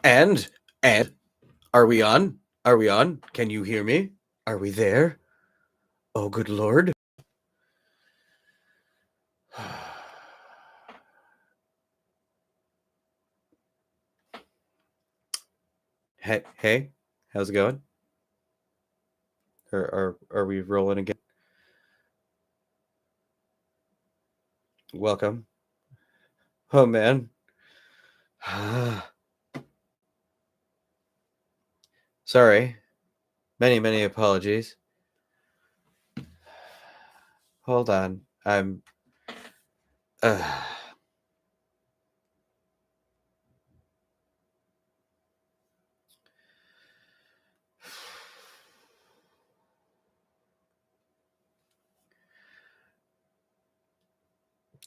And are we on? Are we on? Can you hear me? Are we there? Oh, good Lord. Hey, how's it going? Are we rolling again? Welcome. Oh man. Sorry. Many apologies. Hold on. I'm uh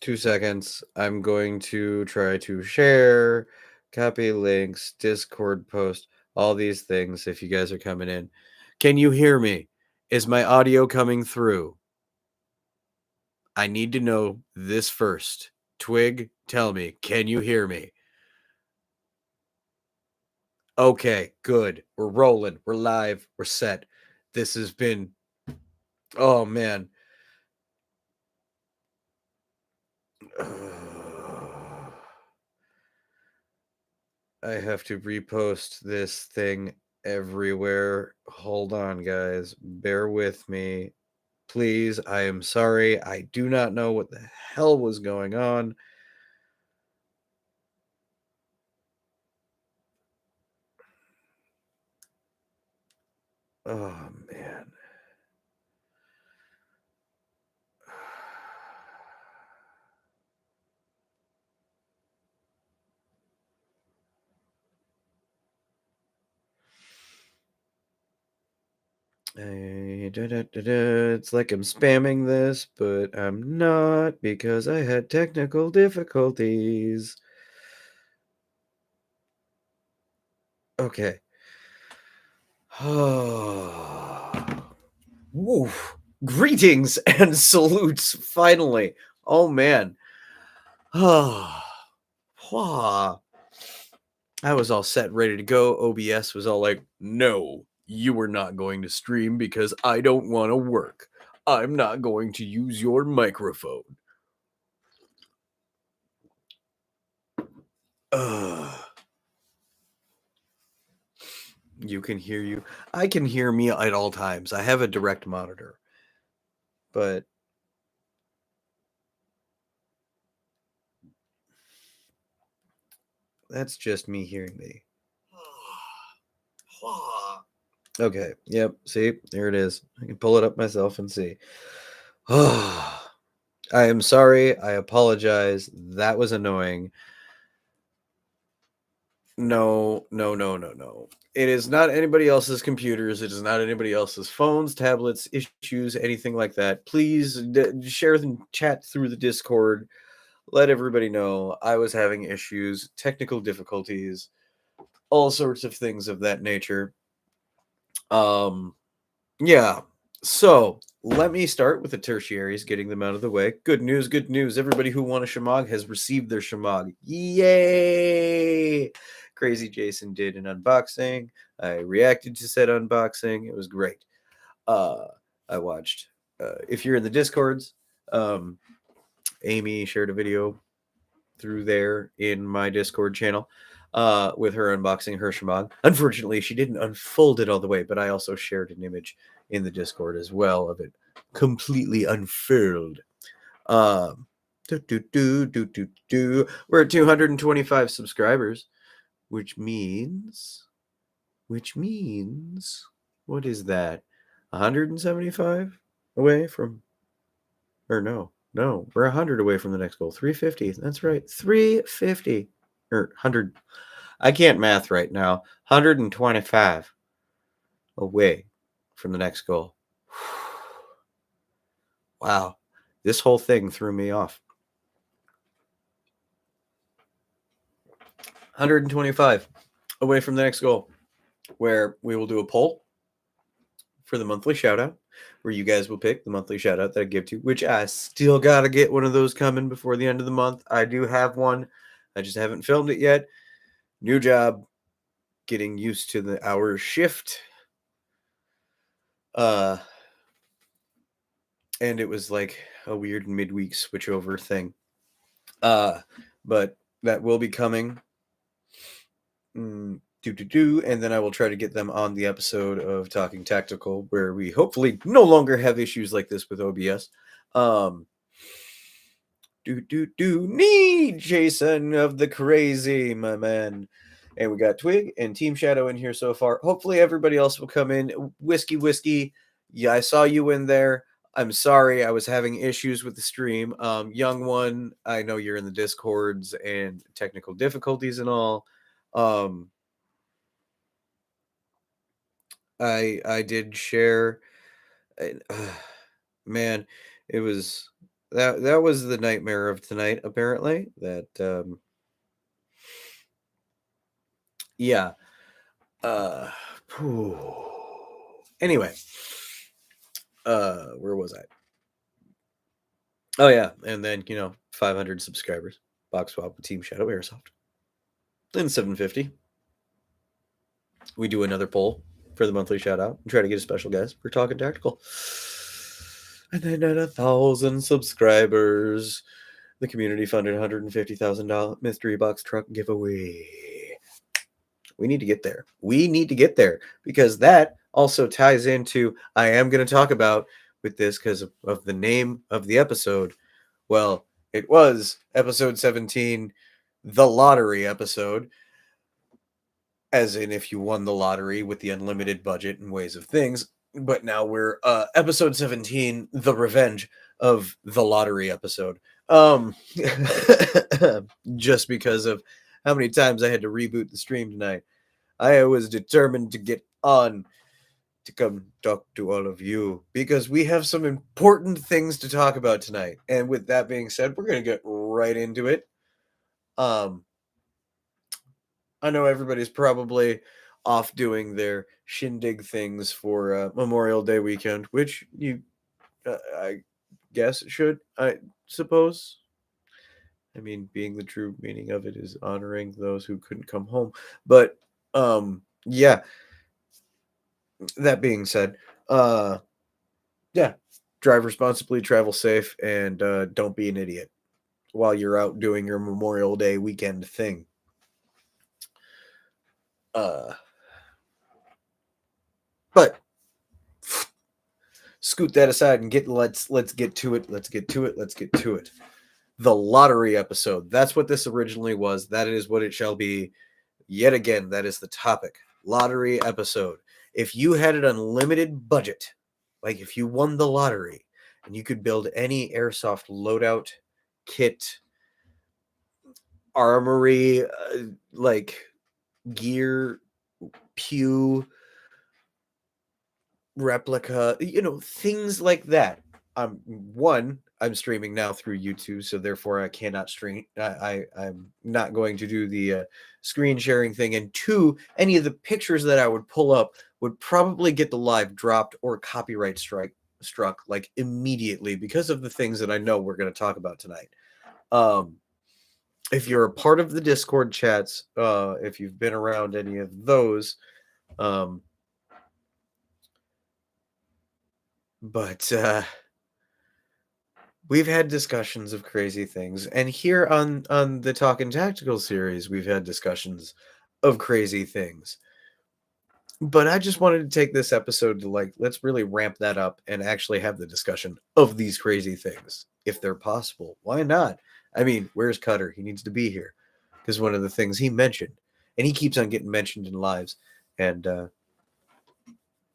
2 seconds. I'm going to try to share, copy links, Discord post, all these things if you guys are coming in. Can you hear me? Is my audio coming through? I need to know this first. Twig, tell me, can you hear me? Okay, good. We're rolling. We're live. We're set. This has been, oh man. I have to repost this thing everywhere. Hold on, guys. Bear with me. Please, I am sorry. I do not know what the hell was going on. Oh, man. It's like I'm spamming this, but I'm not because I had technical difficulties. Okay. Woof. Greetings and salutes, finally. Oh, man. I was all set, ready to go. OBS was all like, no, you are not going to stream because I don't want to work. I'm not going to use your microphone. You can hear you. I can hear me at all times. I have a direct monitor. But that's just me hearing me. Okay. Yep. See, there it is. I can pull it up myself and see. I am sorry. I apologize. That was annoying. No. It is not anybody else's computers. It is not anybody else's phones, tablets, issues, anything like that. Please share and chat through the Discord. Let everybody know I was having issues, technical difficulties, all sorts of things of that nature. Yeah. So let me start with the tertiaries, getting them out of the way. Good news, good news. Everybody who won a Shemog has received their Shemog. Yay! Crazy Jason did an unboxing. I reacted to said unboxing. It was great. I watched. If you're in the Discords, Amy shared a video through there in my Discord channel with her unboxing her Shemog. Unfortunately, she didn't unfold it all the way, but I also shared an image in the Discord as well of it completely unfurled. We're at 225 subscribers, which means what is that? 175 away from, or no, we're 100 away from the next goal. 350. That's right. 350 or 100. I can't math right now. 125 away from the next goal. Wow. This whole thing threw me off. 125 away from the next goal, where we will do a poll for the monthly shout out, where you guys will pick the monthly shout out that I give to, which I still got to get one of those coming before the end of the month. I do have one. I just haven't filmed it yet. New job, getting used to the hour shift. And it was like a weird midweek switchover thing. But that will be coming. And then I will try to get them on the episode of Talking Tactical, where we hopefully no longer have issues like this with OBS. Need Jason of the Crazy, my man. And we got Twig and Team Shadow in here so far. Hopefully everybody else will come in. Whiskey. Yeah, I saw you in there. I'm sorry, I was having issues with the stream. Young one, I know you're in the Discords and technical difficulties and all. I did share. Man, it was that was the nightmare of tonight. Apparently, that yeah. Anyway, where was I? Oh yeah, and then 500 subscribers. Box swap with Team Shadow Airsoft. Then 750. We do another poll for the monthly shout out and try to get a special guest for Talking Tactical. And then at 1,000 subscribers, the community funded $150,000 mystery box truck giveaway. We need to get there. We need to get there because that also ties into I am going to talk about with this because of the name of the episode. Well, it was episode 17, the lottery episode. As in if you won the lottery with the unlimited budget and ways of things. But now we're episode 17, the revenge of the lottery episode. Just because of how many times I had to reboot the stream tonight. I was determined to get on to come talk to all of you because we have some important things to talk about tonight. And with that being said, we're going to get right into it. I know everybody's probably off doing their shindig things for Memorial Day weekend, which you, I guess, should, I suppose. I mean, being the true meaning of it is honoring those who couldn't come home. But, yeah. That being said, yeah, drive responsibly, travel safe, and don't be an idiot while you're out doing your Memorial Day weekend thing. But scoot that aside and let's get to it. Let's get to it. The lottery episode. That's what this originally was. That is what it shall be. Yet again, that is the topic. Lottery episode. If you had an unlimited budget, like if you won the lottery and you could build any airsoft loadout, kit, armory, like gear, pew, replica, things like that. I'm streaming now through YouTube, so therefore I cannot stream. I'm not going to do the screen sharing thing. And two, any of the pictures that I would pull up would probably get the live dropped or copyright struck like immediately because of the things that I know we're going to talk about tonight. If you're a part of the Discord chats, if you've been around any of those, but we've had discussions of crazy things, and here on the Talkin' Tactical series, we've had discussions of crazy things. But I just wanted to take this episode to let's really ramp that up and actually have the discussion of these crazy things, if they're possible. Why not? I mean, where's Cutter? He needs to be here because one of the things he mentioned, and he keeps on getting mentioned in lives. And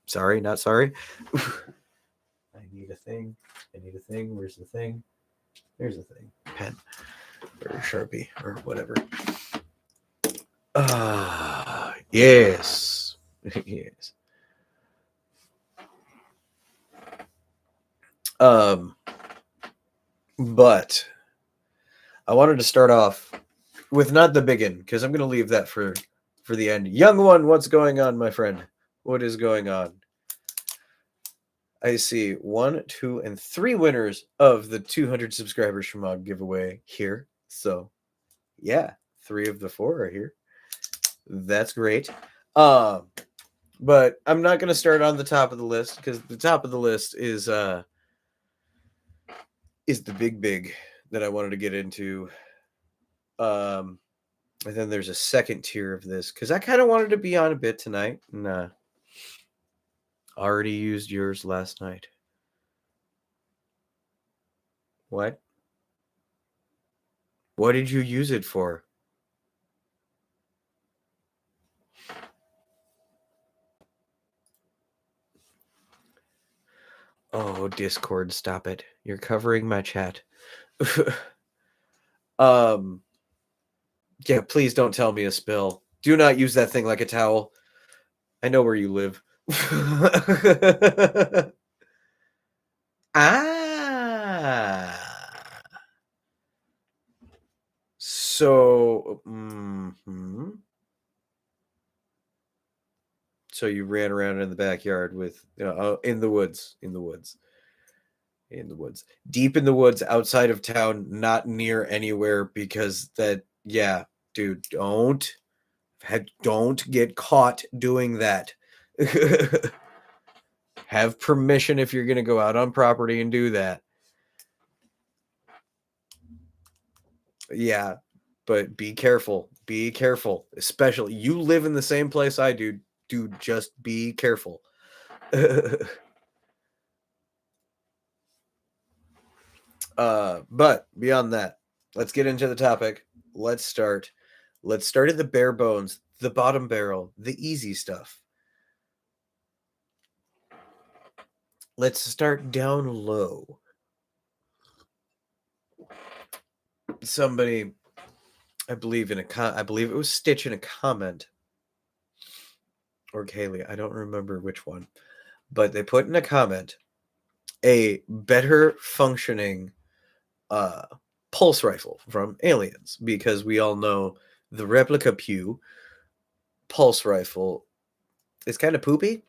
sorry, not sorry. I need a thing. Where's the thing? There's a thing. Pen or Sharpie or whatever. Yes. Yes. But I wanted to start off with not the big one, because I'm going to leave that for the end. Young one, what's going on, my friend? What is going on? I see 1, 2, and 3 winners of the 200 subscribers Shemog giveaway here. So, yeah, 3 of the 4 are here. That's great. Uh, but I'm not gonna start on the top of the list because the top of the list is the big that I wanted to get into. Um, and then there's a second tier of this because I kind of wanted to be on a bit tonight. And already used yours last night. What? What did you use it for? Oh, Discord, stop it. You're covering my chat. um, yeah, please don't tell me a spill. Do not use that thing like a towel. I know where you live. Ah. So, so you ran around in the backyard with, in the woods, in the woods, deep in the woods, outside of town, not near anywhere, because that, yeah, dude, don't get caught doing that. Have permission if you're going to go out on property and do that. Yeah, but be careful. Be careful. Especially you live in the same place I do. Dude, just be careful. But beyond that, let's get into the topic. Let's start. Let's start at the bare bones, the bottom barrel, the easy stuff. Let's start down low. Somebody, I believe I believe it was Stitch in a comment, or Kaylee, I don't remember which one, but they put in a comment a better functioning uh pulse rifle from Aliens, because we all know the replica Pew pulse rifle is kind of poopy.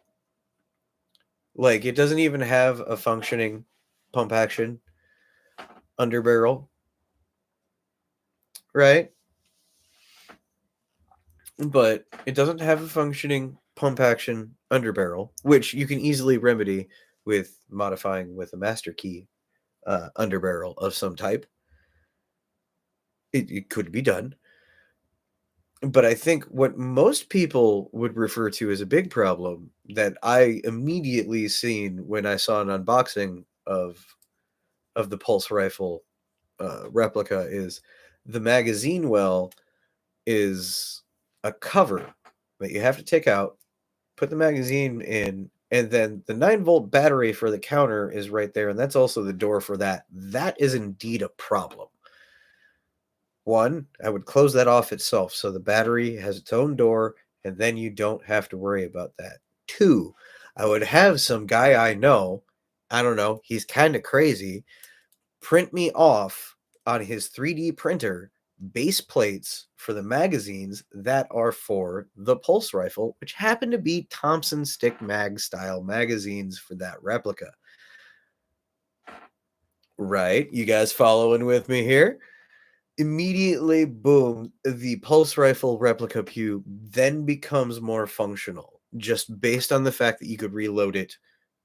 Like, it doesn't even have a functioning pump action underbarrel, right? But it doesn't have a functioning pump action underbarrel, which you can easily remedy with modifying with a master key underbarrel of some type. It could be done. But I think what most people would refer to as a big problem that I immediately seen when I saw an unboxing of the pulse rifle replica is the magazine well is a cover that you have to take out, put the magazine in, and then the 9-volt battery for the counter is right there, and that's also the door for that. That is indeed a problem. One, I would close that off itself so the battery has its own door, and then you don't have to worry about that. Two, I would have some guy I know, I don't know, he's kind of crazy, print me off on his 3D printer base plates for the magazines that are for the pulse rifle, which happen to be Thompson stick mag style magazines for that replica. Right? You guys following with me here? Immediately, boom, the pulse rifle replica Pew then becomes more functional, just based on the fact that you could reload it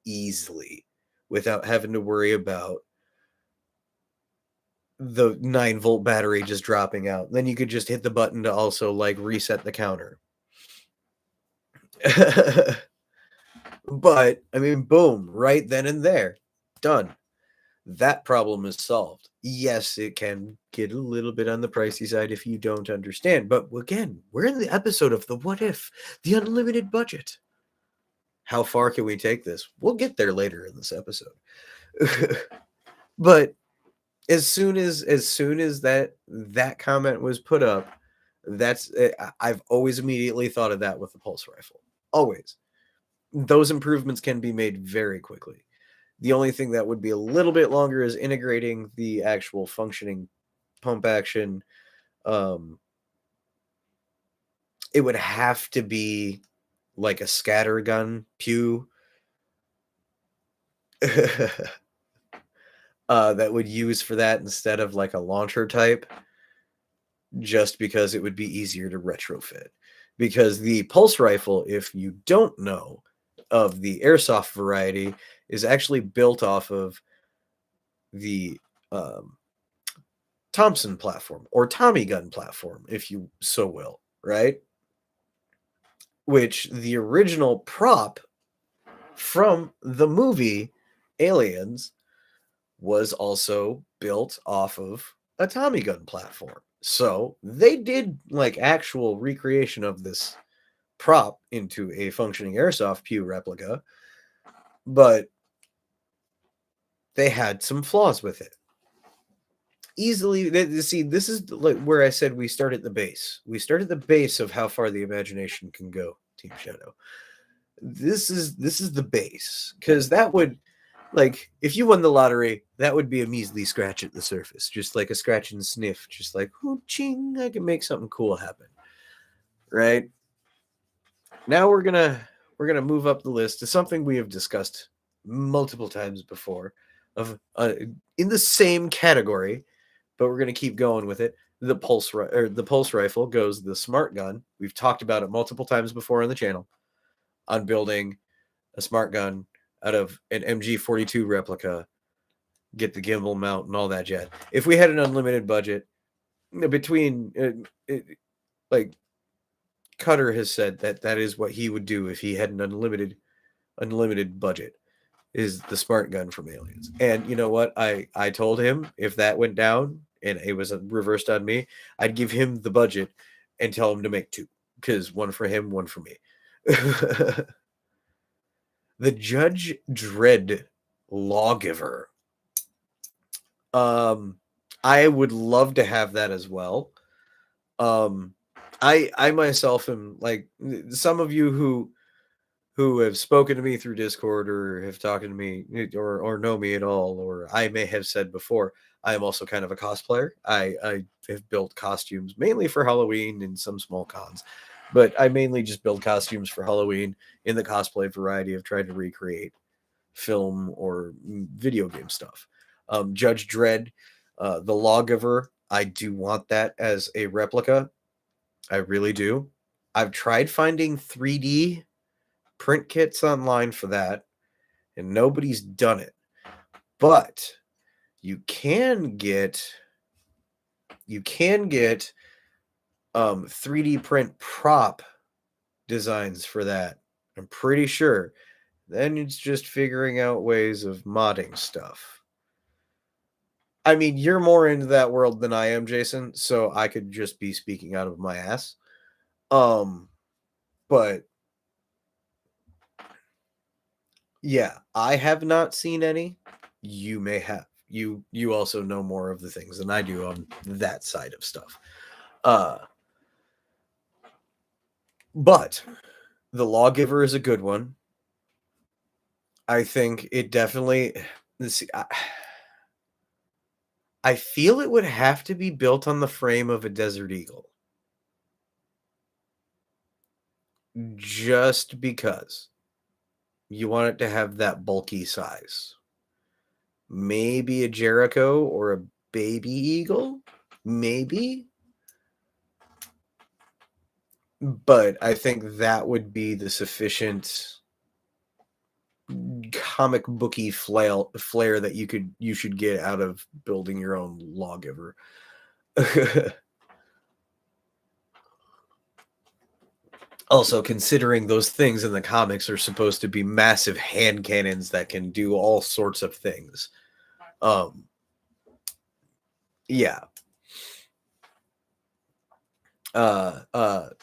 easily without having to worry about the 9-volt battery just dropping out. Then you could just hit the button to also, like, reset the counter. But, I mean, boom, right then and there, done. That problem is solved. Yes, it can get a little bit on the pricey side if you don't understand, but again, we're in the episode of the what if, the unlimited budget. How far can we take this? We'll get there later in this episode. But as soon as that comment was put up, that's it. I've always immediately thought of that with the pulse rifle. Always. Those improvements can be made very quickly. The only thing that would be a little bit longer is integrating the actual functioning pump action. Um, it would have to be like a scatter gun pew that would use for that instead of like a launcher type. just because it would be easier to retrofit. Because the pulse rifle, if you don't know, of the airsoft variety is actually built off of the um, Thompson platform or Tommy gun platform, if you so will, right? Which the original prop from the movie Aliens was also built off of a Tommy gun platform. So they did like actual recreation of this prop into a functioning airsoft pew replica, but they had some flaws with it. Easily, see, this is like where I said we start at the base. We start at the base of how far the imagination can go, Team Shadow. This is the base, because that would, like, if you won the lottery, that would be a measly scratch at the surface, just like a scratch and sniff, just like, oh, ching, I can make something cool happen, right? Now we're gonna move up the list to something we have discussed multiple times before, of in the same category, but we're gonna keep going with it. The pulse rifle goes the smart gun. We've talked about it multiple times before on the channel on building a smart gun out of an MG42 replica, get the gimbal mount and all that jet. If we had an unlimited budget, between like Cutter has said that that is what he would do if he had an unlimited budget, is the smart gun from Aliens. And you know what? I told him if that went down and it was reversed on me, I'd give him the budget and tell him to make two, because one for him, one for me. The Judge Dredd Lawgiver. I would love to have that as well. I myself am like some of you who have spoken to me through Discord or have talked to me or know me at all, or I may have said before, I am also kind of a cosplayer. I have built costumes mainly for Halloween and some small cons, but I mainly just build costumes for Halloween in the cosplay variety of trying to recreate film or video game stuff. Judge Dredd, the Lawgiver, I do want that as a replica. I really do. I've tried finding 3D print kits online for that, and nobody's done it. But you can get 3D print prop designs for that. I'm pretty sure. Then it's just figuring out ways of modding stuff. I mean, you're more into that world than I am, Jason, so I could just be speaking out of my ass. But yeah, I have not seen any. You may have. You also know more of the things than I do on that side of stuff. But the Lawgiver is a good one. I think it definitely. Let's see. I feel it would have to be built on the frame of a Desert Eagle, just because you want it to have that bulky size. Maybe a Jericho or a Baby Eagle, maybe. But I think that would be the sufficient comic booky flair that you should get out of building your own Lawgiver. Also, considering those things in the comics are supposed to be massive hand cannons that can do all sorts of things. Yeah.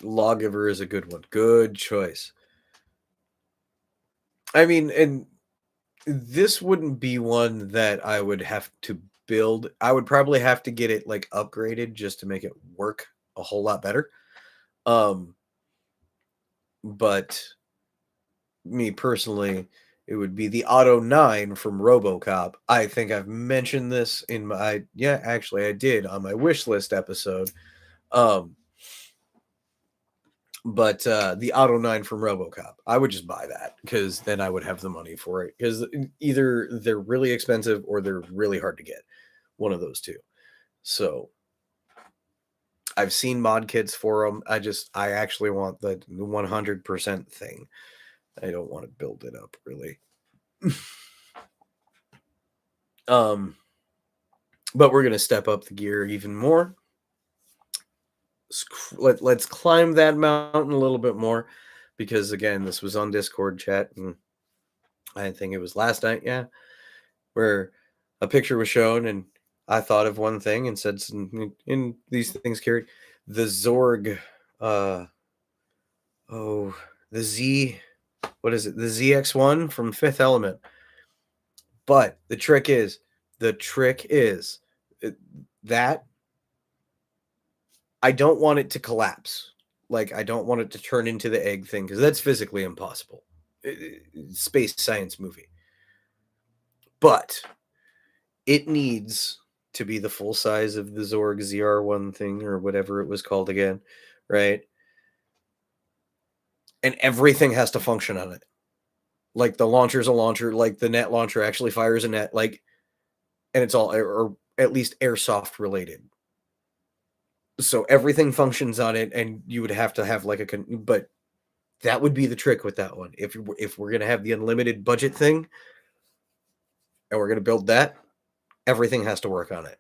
Lawgiver is a good one. Good choice. I mean, and this wouldn't be one that I would have to build. I would probably have to get it like upgraded just to make it work a whole lot better. But me personally, it would be the Auto 9 from RoboCop. I think I've mentioned this in my actually I did on my wish list episode. But the Auto 9 from RoboCop, I would just buy that because then I would have the money for it, because either they're really expensive or they're really hard to get. One of those two. So I've seen mod kits for them. I actually want the 100% thing. I don't want to build it up really. um, but we're gonna step up the gear even more. Let's climb that mountain a little bit more, because again, this was on Discord chat, and I think it was last night, yeah, where a picture was shown, and I thought of one thing and said, in these things carried the Zorg, uh, oh, the Z, what is it? The ZX1 from Fifth Element. But the trick is it, that I don't want it to collapse. Like, I don't want it to turn into the egg thing, because that's physically impossible. Space science movie. But it needs to be the full size of the Zorg ZR1 thing, or whatever it was called again, right? And everything has to function on it. Like, the launcher's a launcher, like the net launcher actually fires a net, like, and it's all, or at least airsoft related. So everything functions on it, and you would have to have like but that would be the trick with that one. If we're gonna have the unlimited budget thing, and we're gonna build that, everything has to work on it.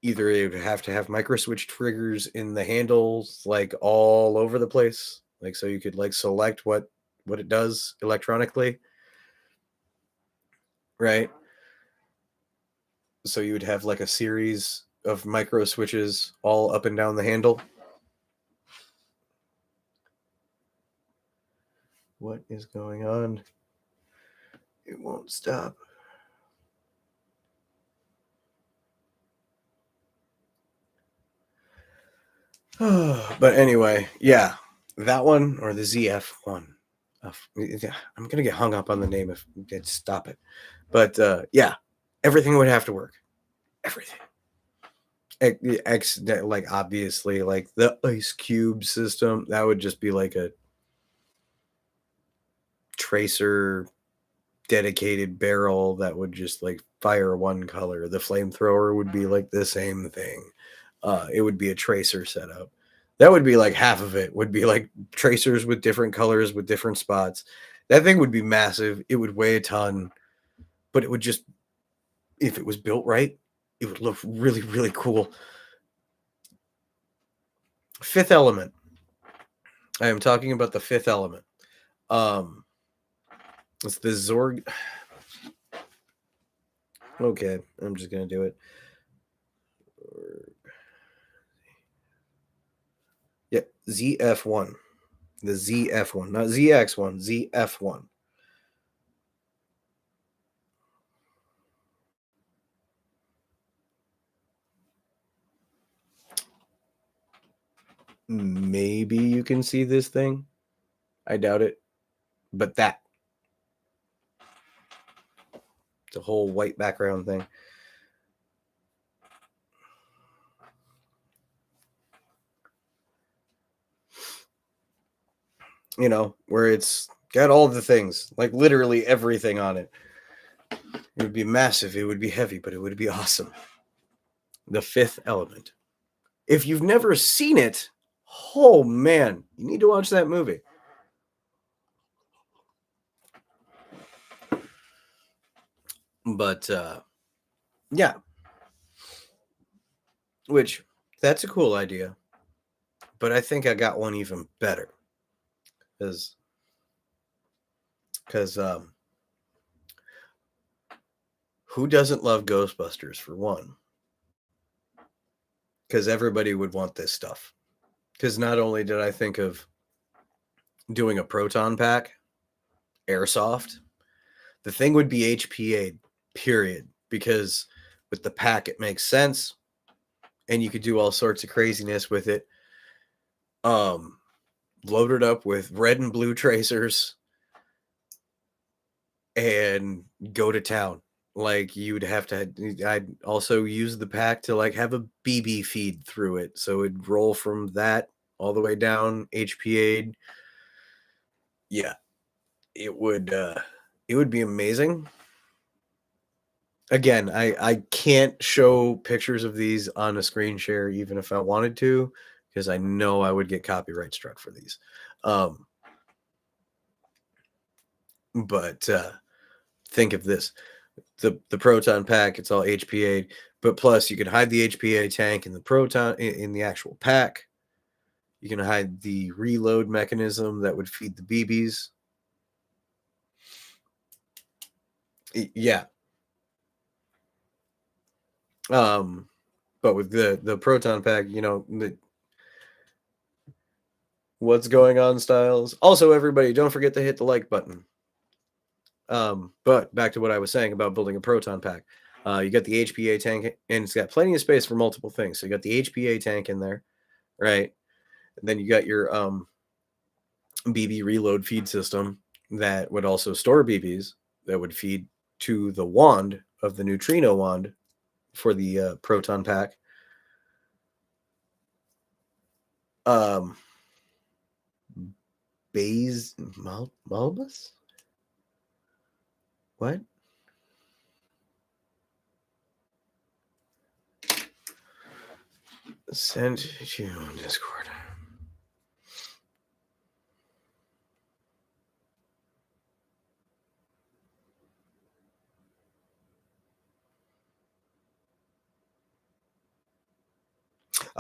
Either it would have to have micro switch triggers in the handles, like all over the place, like so you could like select what it does electronically, right? So you would have like a series of micro switches all up and down the handle. What is going on? It won't stop. But anyway, yeah, that one or the ZF1. I'm gonna get hung up on the name if stop it. But yeah, everything would have to work. Everything. Like obviously, like the Ice Cube system, that would just be like a tracer dedicated barrel that would just like fire one color. The flamethrower would be like the same thing. It would be a tracer setup. That would be like half of it would be like tracers with different colors with different spots. That thing would be massive. It would weigh a ton, but it would just, if it was built right, it would look really, really cool. Fifth Element. I am talking about the Fifth Element. It's the Zorg. Okay, I'm just gonna do it. Yeah, ZF1. The ZF1, not ZX1, ZF1. Maybe you can see this thing. I doubt it. But that. It's a whole white background thing. You know, where it's got all the things, like literally everything on it. It would be massive, it would be heavy, but it would be awesome. The Fifth Element. If you've never seen it, oh man, you need to watch that movie. But yeah. Which that's a cool idea. But I think I got one even better. Because who doesn't love Ghostbusters for one? Because everybody would want this stuff. Because not only did I think of doing a proton pack, airsoft, the thing would be HPA, period. Because with the pack, it makes sense, and you could do all sorts of craziness with it. Loaded up with red and blue tracers, and go to town. Like you'd have to, I'd also use the pack to like have a BB feed through it, so it'd roll from that all the way down HPA'd. Yeah, it would be amazing. Again, I can't show pictures of these on a screen share even if I wanted to, because I know I would get copyright struck for these. Um, but think of this. The proton pack, it's all HPA, but plus you can hide the HPA tank in the proton in the actual pack. You can hide the reload mechanism that would feed the BBs. Yeah. But with the proton pack, what's going on, Styles. Also, everybody, don't forget to hit the like button. But back to what I was saying about building a proton pack. You got the HPA tank, and it's got plenty of space for multiple things. So you got the HPA tank in there, right? And then you got your BB reload feed system that would also store BBs that would feed to the wand of the neutrino wand for the proton pack. Um, Malbus? What? Send to Discord.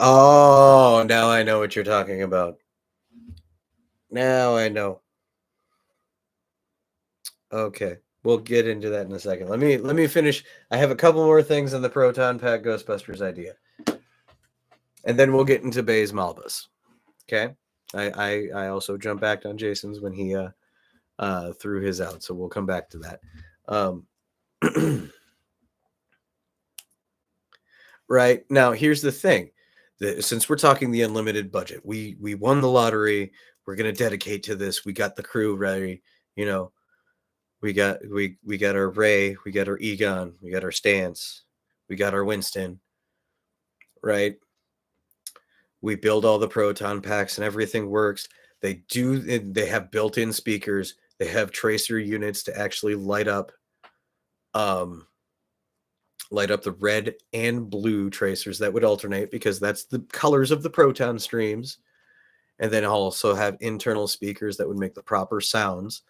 Oh, now I know what you're talking about. Now I know. Okay. We'll get into that in a second. Let me finish. I have a couple more things on the Proton Pack Ghostbusters idea. And then we'll get into Bay's Malbus. Okay? I also jumped back on Jason's when he threw his out, so we'll come back to that. Right. Now here's the thing. Since we're talking the unlimited budget, we won the lottery. We're gonna dedicate to this. We got the crew ready. We got our Ray, we got our Egon, we got our Stance, we got our Winston, right? We build all the proton packs and everything works. They have built-in speakers. They have tracer units to actually light up the red and blue tracers that would alternate because that's the colors of the proton streams. And then also have internal speakers that would make the proper sounds,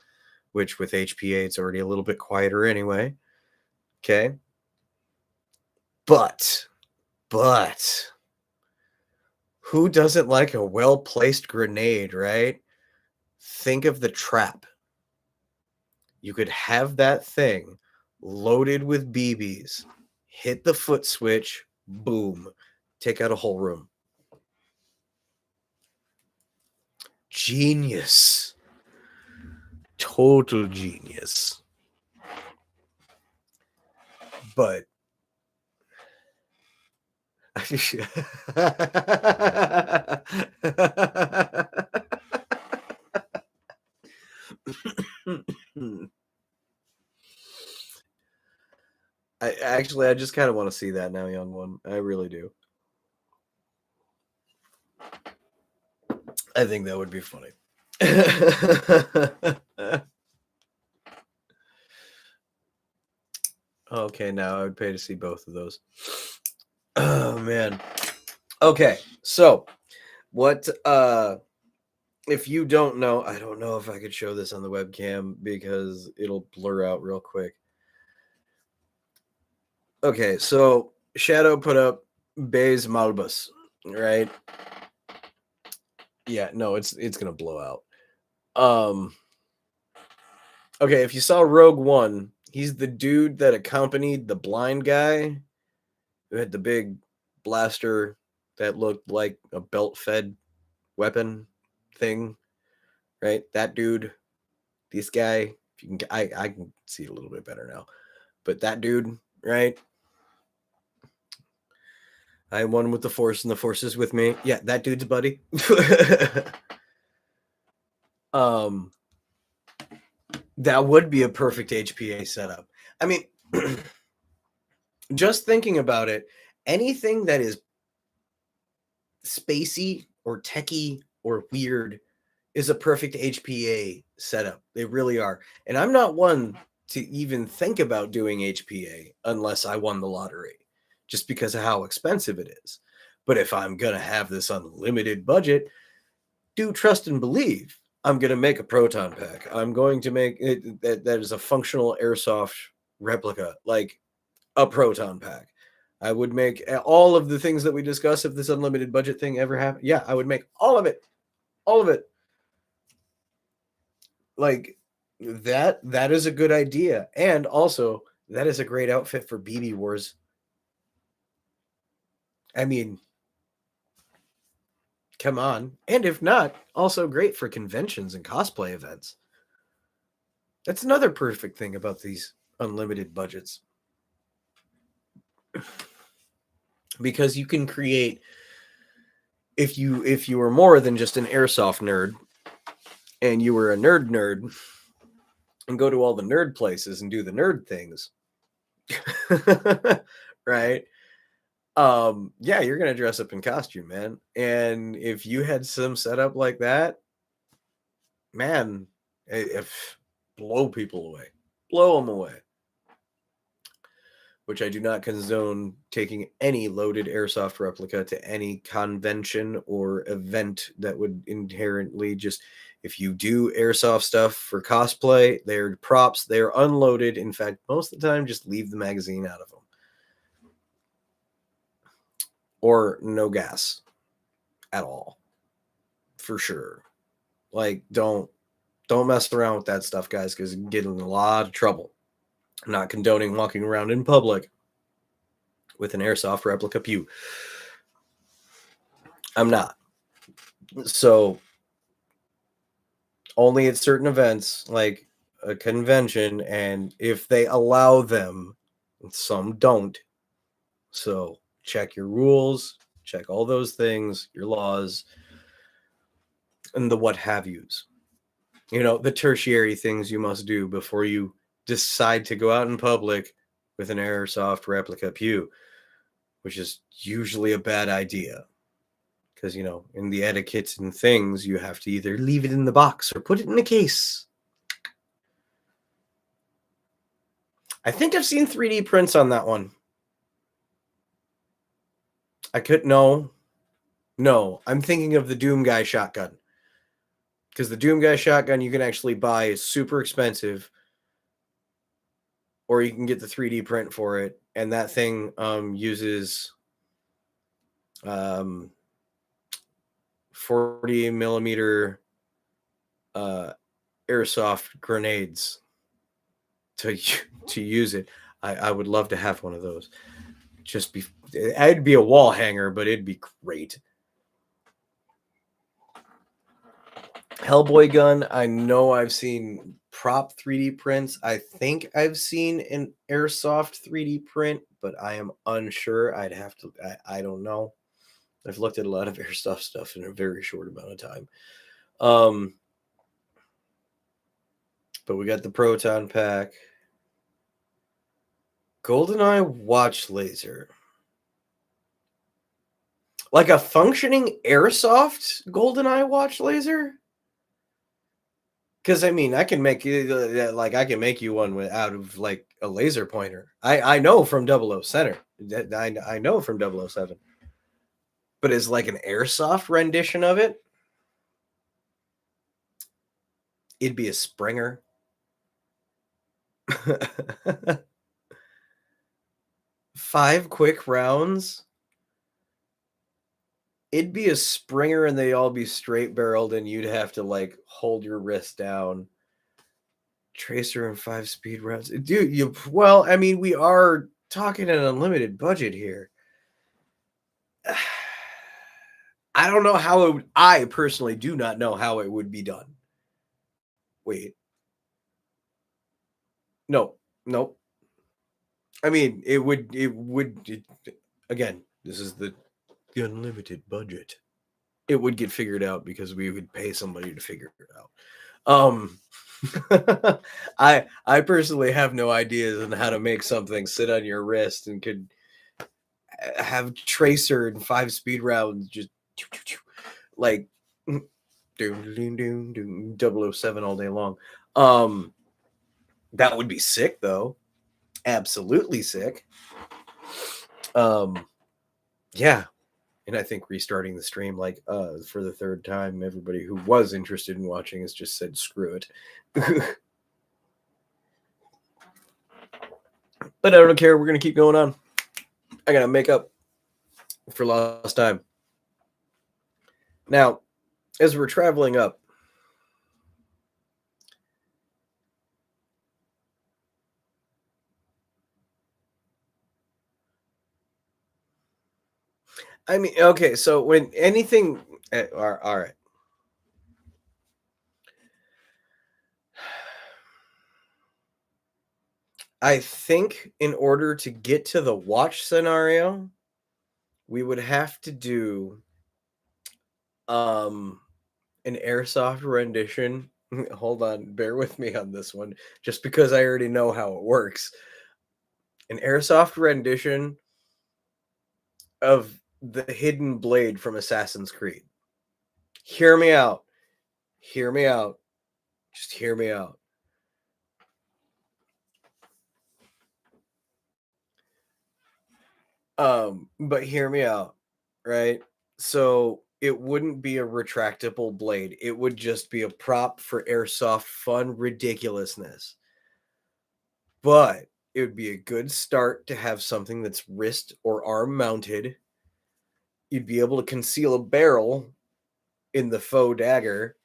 which with HPA, it's already a little bit quieter anyway. Okay. But who doesn't like a well-placed grenade, right? Think of the trap. You could have that thing loaded with BBs, hit the foot switch, boom, take out a whole room. Genius. Total genius. But I just kind of want to see that now, young one. I really do. I think that would be funny. Okay, now I would pay to see both of those. Oh man. Okay, so what if you don't know, I don't know if I could show this on the webcam because it'll blur out real quick. Okay, so Shadow put up Bay's Malbus, right? Yeah, no, it's gonna blow out. Okay, if you saw Rogue One, he's the dude that accompanied the blind guy who had the big blaster that looked like a belt-fed weapon thing, right? That dude, this guy, if you can, I can see it a little bit better now, but that dude, right? I am one with the Force, and the Force is with me. Yeah, that dude's buddy. That would be a perfect HPA setup. I mean, just thinking about it, anything that is spacey or techie or weird is a perfect HPA setup. They really are. And I'm not one to even think about doing HPA unless I won the lottery, just because of how expensive it is. But if I'm going to have this unlimited budget, do trust and believe. I'm going to make a proton pack. I'm going to make it that is a functional airsoft replica, like a proton pack. I would make all of the things that we discuss if this unlimited budget thing ever happened. Yeah, I would make all of it. All of it. Like that is a good idea. And also, that is a great outfit for BB Wars. I mean, come on. And if not, also great for conventions and cosplay events. That's another perfect thing about these unlimited budgets. Because you can create, if you were more than just an airsoft nerd and you were a nerd and go to all the nerd places and do the nerd things. Right? Yeah, you're gonna dress up in costume, man. And if you had some setup like that, man, if blow people away, blow them away. Which I do not condone taking any loaded airsoft replica to any convention or event that would inherently just. If you do airsoft stuff for cosplay, they're props, they're unloaded. In fact, most of the time, just leave the magazine out of them. Or no gas at all. For sure. Like, don't mess around with that stuff, guys, because you get in a lot of trouble. I'm not condoning walking around in public with an airsoft replica pew. I'm not. So only at certain events, like a convention, and if they allow them, some don't. So check your rules, check all those things, your laws, and the what have yous. You know, the tertiary things you must do before you decide to go out in public with an airsoft replica pew, which is usually a bad idea. Because, you know, in the etiquette and things, you have to either leave it in the box or put it in a case. I think I've seen 3D prints on that one. No, I'm thinking of the Doom Guy shotgun. Because the Doom Guy shotgun you can actually buy is super expensive. Or you can get the 3D print for it. And that thing uses 40 millimeter airsoft grenades to use it. I would love to have one of those. I'd be a wall hanger, but it'd be great. Hellboy gun, I know I've seen prop 3D prints. I think I've seen an airsoft 3D print, but I am unsure. I don't know. I've looked at a lot of airsoft stuff in a very short amount of time. But we got the proton pack. GoldenEye watch laser. Like a functioning airsoft GoldenEye watch laser? Because I mean, I can make you one out of like a laser pointer. I know from 00 I know from 007. But it's like an airsoft rendition of it. It'd be a Springer. 5 quick rounds. It'd be a Springer and they all be straight barreled and you'd have to like hold your wrist down. Tracer and 5 speed rounds. Dude, I mean, we are talking an unlimited budget here. I don't know how I personally do not know how it would be done. Wait. No. I mean, again, this is the unlimited budget. It would get figured out because we would pay somebody to figure it out. I personally have no ideas on how to make something sit on your wrist and could have tracer and 5 speed rounds just like 007 all day long. That would be sick, though. Absolutely sick. Um, yeah, and I think restarting the stream, like, for the 3rd time, everybody who was interested in watching has just said, "Screw it." But I don't care, we're gonna keep going on. I gotta make up for lost time. Now, as we're traveling up, I mean, okay, so when anything alright. I think in order to get to the watch scenario, we would have to do, um, an Airsoft rendition. Hold on, bear with me on this one, just because I already know how it works. An Airsoft rendition of the hidden blade from Assassin's Creed. Hear me out. Hear me out. Just hear me out. But hear me out, right? So it wouldn't be a retractable blade. It would just be a prop for airsoft fun ridiculousness. But it would be a good start to have something that's wrist or arm mounted. You'd be able to conceal a barrel in the faux dagger.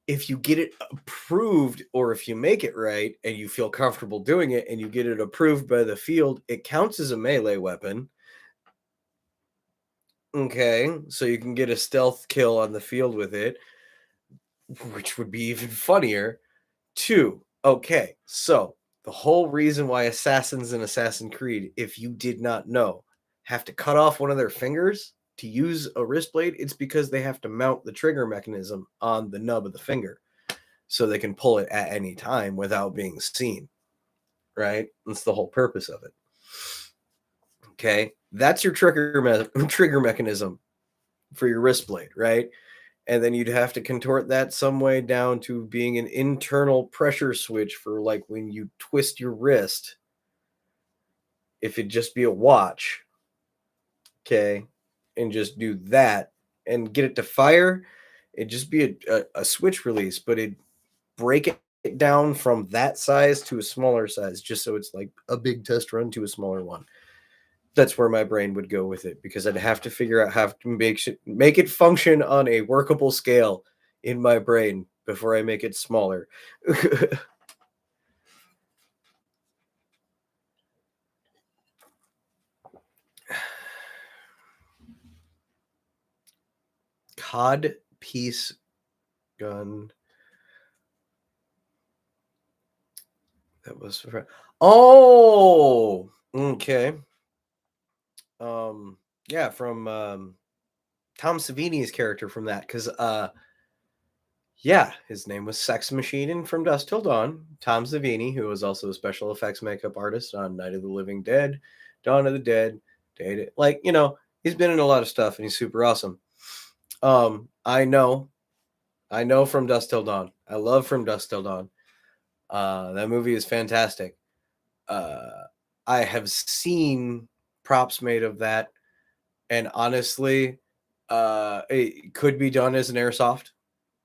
If you get it approved, or if you make it right and you feel comfortable doing it and you get it approved by the field, it counts as a melee weapon. Okay, so you can get a stealth kill on the field with it, which would be even funnier. 2, okay, so the whole reason why assassins in Assassin's Creed, if you did not know, have to cut off one of their fingers to use a wrist blade, it's because they have to mount the trigger mechanism on the nub of the finger so they can pull it at any time without being seen, right? That's the whole purpose of it. Okay, that's your trigger mechanism for your wrist blade, right? And then you'd have to contort that some way down to being an internal pressure switch for, like, when you twist your wrist, if it just be a watch, okay, and just do that and get it to fire, it'd just be a switch release, but it'd break it down from that size to a smaller size, just so it's like a big test run to a smaller one. That's where my brain would go with it, because I'd have to figure out how to make it function on a workable scale in my brain before I make it smaller. Cod piece gun. That was oh, okay. Yeah, from Tom Savini's character from that, because yeah, his name was Sex Machine in From Dusk Till Dawn. Tom Savini, who was also a special effects makeup artist on Night of the Living Dead, Dawn of the Dead, like, he's been in a lot of stuff and he's super awesome. I know From Dusk Till Dawn. I love From Dusk Till Dawn. That movie is fantastic. Uh, I have seen props made of that, and honestly, it could be done as an airsoft.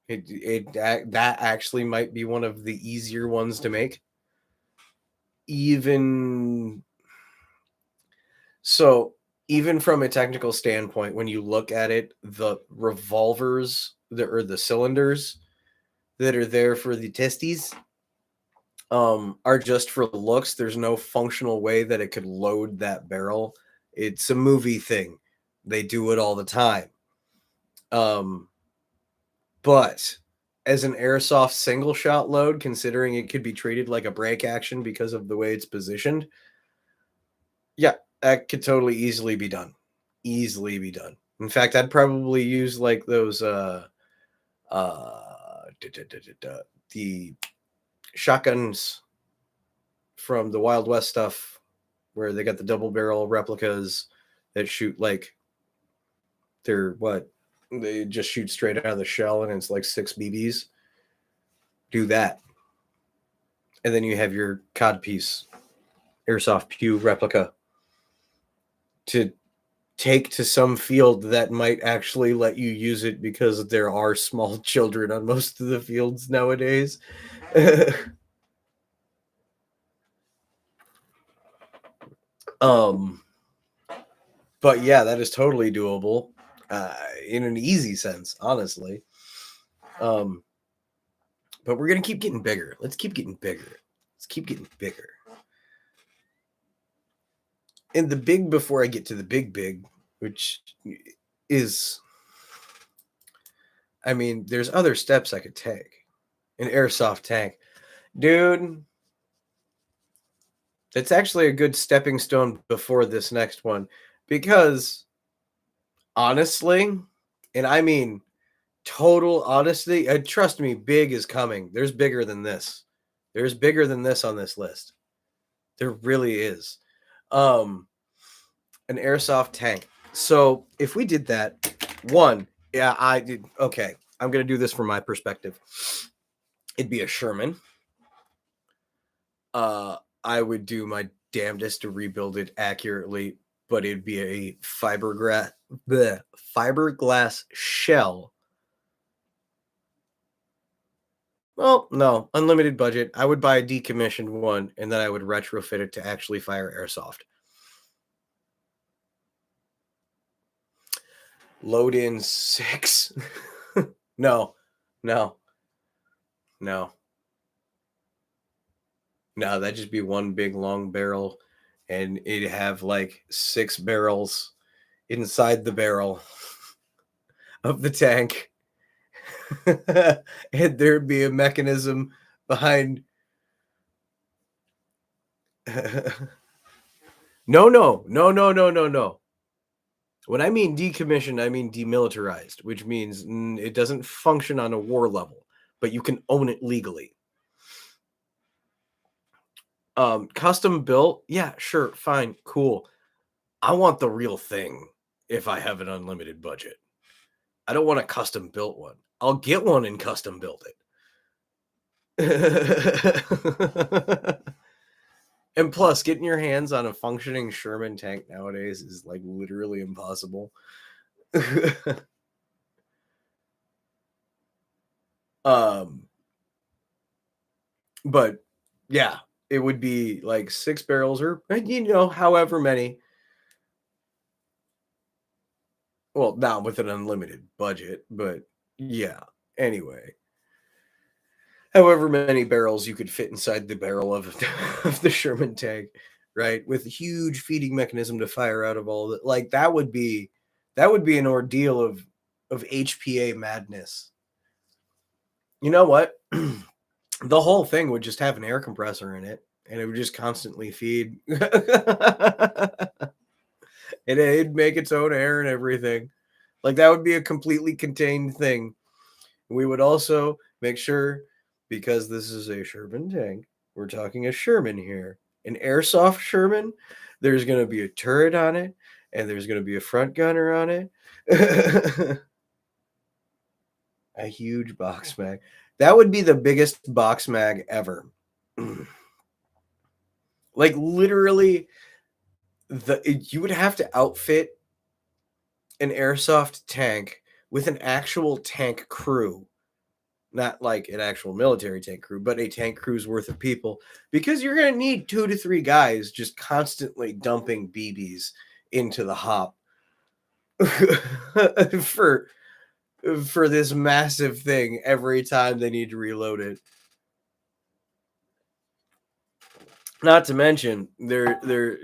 That actually might be one of the easier ones to make. Even so, even from a technical standpoint, when you look at it, the revolvers or the cylinders that are there for the testes, are just for looks. There's no functional way that it could load that barrel. It's a movie thing. They do it all the time. Um, but as an airsoft single shot load, considering it could be treated like a break action because of the way it's positioned, yeah, that could totally easily be done. Easily be done. In fact, I'd probably use like those the shotguns from the Wild West stuff, where they got the double barrel replicas that shoot like they're what, they just shoot straight out of the shell and it's like 6 BBs. Do that. And then you have your codpiece Airsoft Pew replica to take to some field that might actually let you use it because there are small children on most of the fields nowadays. um but yeah, that is totally doable in an easy sense, honestly. um but we're gonna keep getting bigger. Let's keep getting bigger. Let's keep getting bigger. And the big, before I get to the big, which is, I mean, there's other steps I could take. An airsoft tank. Dude, it's actually a good stepping stone before this next one, because honestly, and I mean total honesty, trust me, big is coming. There's bigger than this. There's bigger than this on this list. There really is. Um, an airsoft tank. So if we did that, one, yeah, I did. Okay, I'm gonna do this from my perspective. It'd be a Sherman. I would do my damnedest to rebuild it accurately, but it'd be a fiberglass shell. Well, no, unlimited budget. I would buy a decommissioned one, and then I would retrofit it to actually fire airsoft. Load in 6. No, no, no, no. That'd just be one big long barrel, and it'd have like 6 barrels inside the barrel of the tank. And there'd be a mechanism behind. No, no, no, no, no, no, no. When I mean decommissioned, I mean demilitarized, which means it doesn't function on a war level, but you can own it legally. Custom built, yeah, sure, fine, cool. I want the real thing if I have an unlimited budget. I don't want a custom built one. I'll get one and custom build it. And plus, getting your hands on a functioning Sherman tank nowadays is like literally impossible. um, but yeah, it would be like 6 barrels or however many. Well, not with an unlimited budget, but yeah. Anyway, however many barrels you could fit inside the barrel of, of the Sherman tank, right? With a huge feeding mechanism to fire out of all that. Like that would be an ordeal of HPA madness. You know what? The whole thing would just have an air compressor in it, and it would just constantly feed. It'd make its own air and everything. Like that would be a completely contained thing. We would also make sure, because this is a Sherman tank, we're talking a Sherman here, an airsoft Sherman. There's going to be a turret on it, and there's going to be a front gunner on it. A huge box mag. That would be the biggest box mag ever. Like literally, you would have to outfit an airsoft tank with an actual tank crew, not like an actual military tank crew, but a tank crew's worth of people, because you're going to need 2 to 3 guys just constantly dumping BBs into the hop for this massive thing every time they need to reload it. Not to mention they're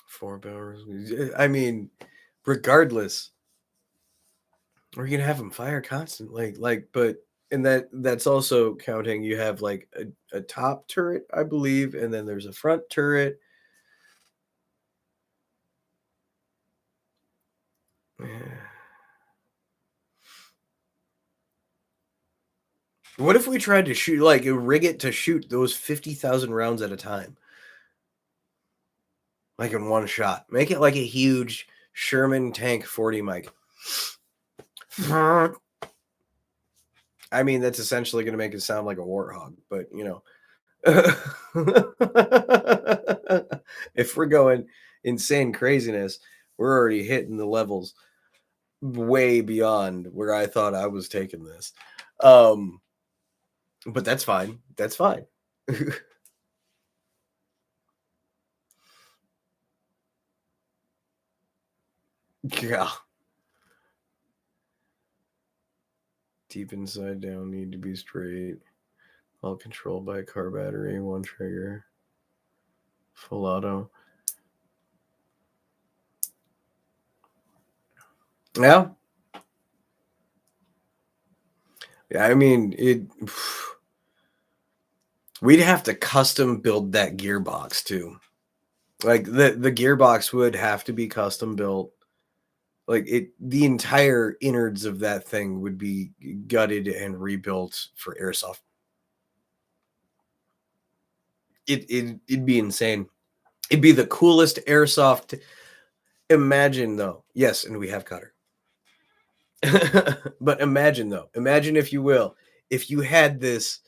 4 barrels. I mean, regardless, we're gonna have them fire constantly. Like, but and that's also counting. You have like a top turret, I believe, and then there's a front turret. What if we tried to shoot, like, rig it to shoot those 50,000 rounds at a time? Like in one shot. Make it like a huge Sherman tank 40 mic. I mean, that's essentially gonna make it sound like a warthog, but, if we're going insane craziness, we're already hitting the levels way beyond where I thought I was taking this. Um, but that's fine. That's fine. Yeah. Deep inside down need to be straight. All controlled by a car battery, one trigger. Full auto. Yeah. Yeah, I mean, we'd have to custom build that gearbox too. Like the gearbox would have to be custom built. Like the entire innards of that thing would be gutted and rebuilt for airsoft. It'd be insane. It'd be the coolest airsoft. Imagine though, yes, and we have Cutter. But imagine though, imagine if you will, if you had this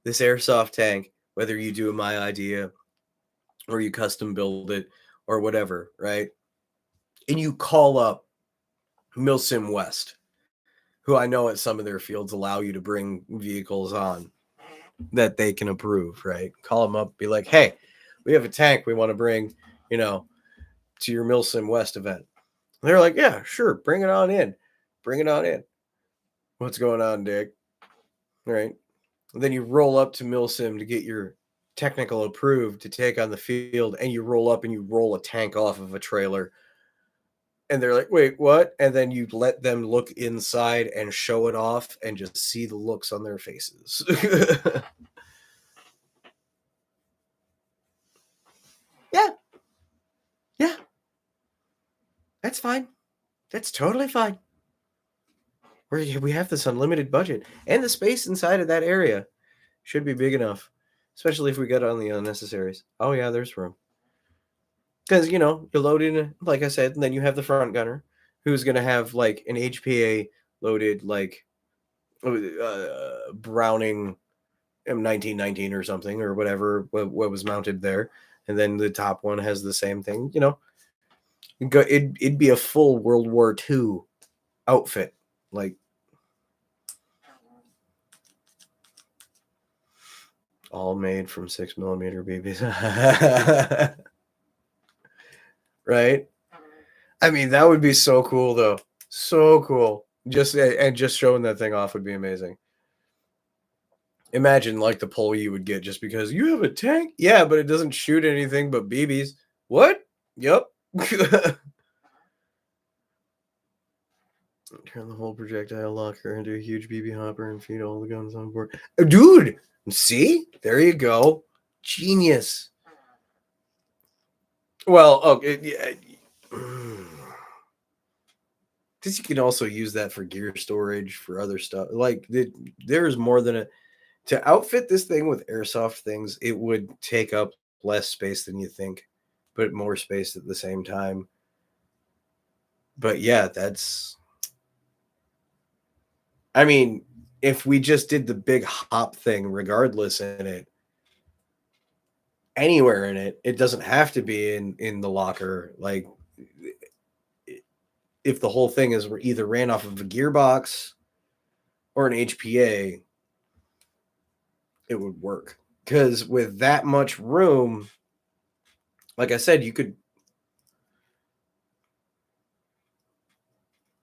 airsoft tank, whether you do my idea or you custom build it or whatever, right? And you call up Milsim West, who I know at some of their fields allow you to bring vehicles on that they can approve, right? Call them up, be like, hey, we have a tank we want to bring, you know, to your Milsim West event. And they're like, yeah, sure, bring it on in. Bring it on in. What's going on, Dick? Right. And then you roll up to Milsim to get your technical approved to take on the field, and you roll up and you roll a tank off of a trailer. And they're like, wait, what? And then you let them look inside and show it off and just see the looks on their faces. Yeah, yeah, that's fine. That's totally fine. We have this unlimited budget, and the space inside of that area should be big enough, especially if we get on the unnecessaries. Oh yeah, there's room. Because you load in, like I said, and then you have the front gunner, who's gonna have like an HPA loaded like Browning M1919 or something or whatever what was mounted there, and then the top one has the same thing. It'd be a full World War II outfit, like all made from 6 millimeter BBs. Right? I mean, that would be so cool, though. So cool. Just showing that thing off would be amazing. Imagine like the pull you would get just because you have a tank. Yeah, but it doesn't shoot anything but BBs. What? Yep. Turn the whole projectile locker into a huge BB hopper and feed all the guns on board. Dude, see? There you go. Genius. Well, okay, yeah. Because you can also use that for gear storage for other stuff. Like there's more than a to outfit this thing with airsoft things. It would take up less space than you think, but more space at the same time. But yeah, that's. I mean, if we just did the big hop thing, regardless in it, anywhere in it, it doesn't have to be in the locker. Like if the whole thing is either ran off of a gearbox or an HPA, it would work. Because with that much room, like I said, you could,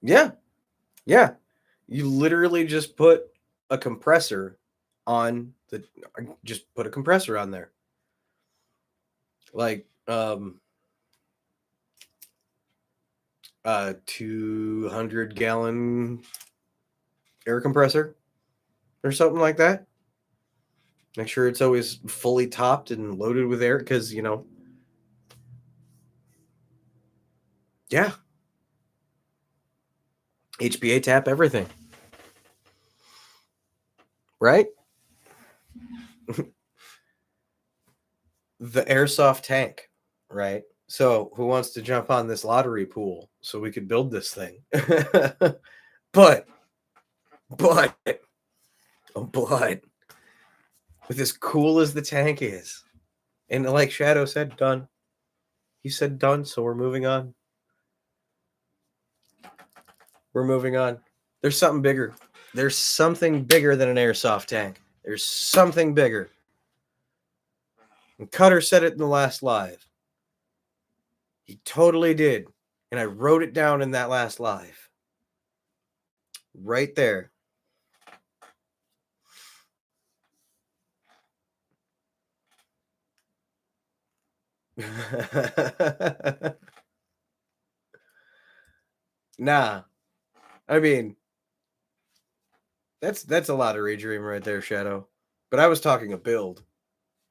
yeah, yeah, you literally just put a compressor on the, just put a compressor on there, like 200-gallon air compressor or something like that. Make sure it's always fully topped and loaded with air, because yeah, HPA tap everything, right? The airsoft tank, right? So who wants to jump on this lottery pool so we could build this thing? but but of blood with as cool as the tank is. And like Shadow said, done. He said done, so we're moving on. We're moving on. There's something bigger. There's something bigger than an airsoft tank. There's something bigger. And Cutter said it in the last live. He totally did. And I wrote it down in that last live. Right there. Nah. I mean, that's a lot of Dream right there, Shadow. But I was talking a build.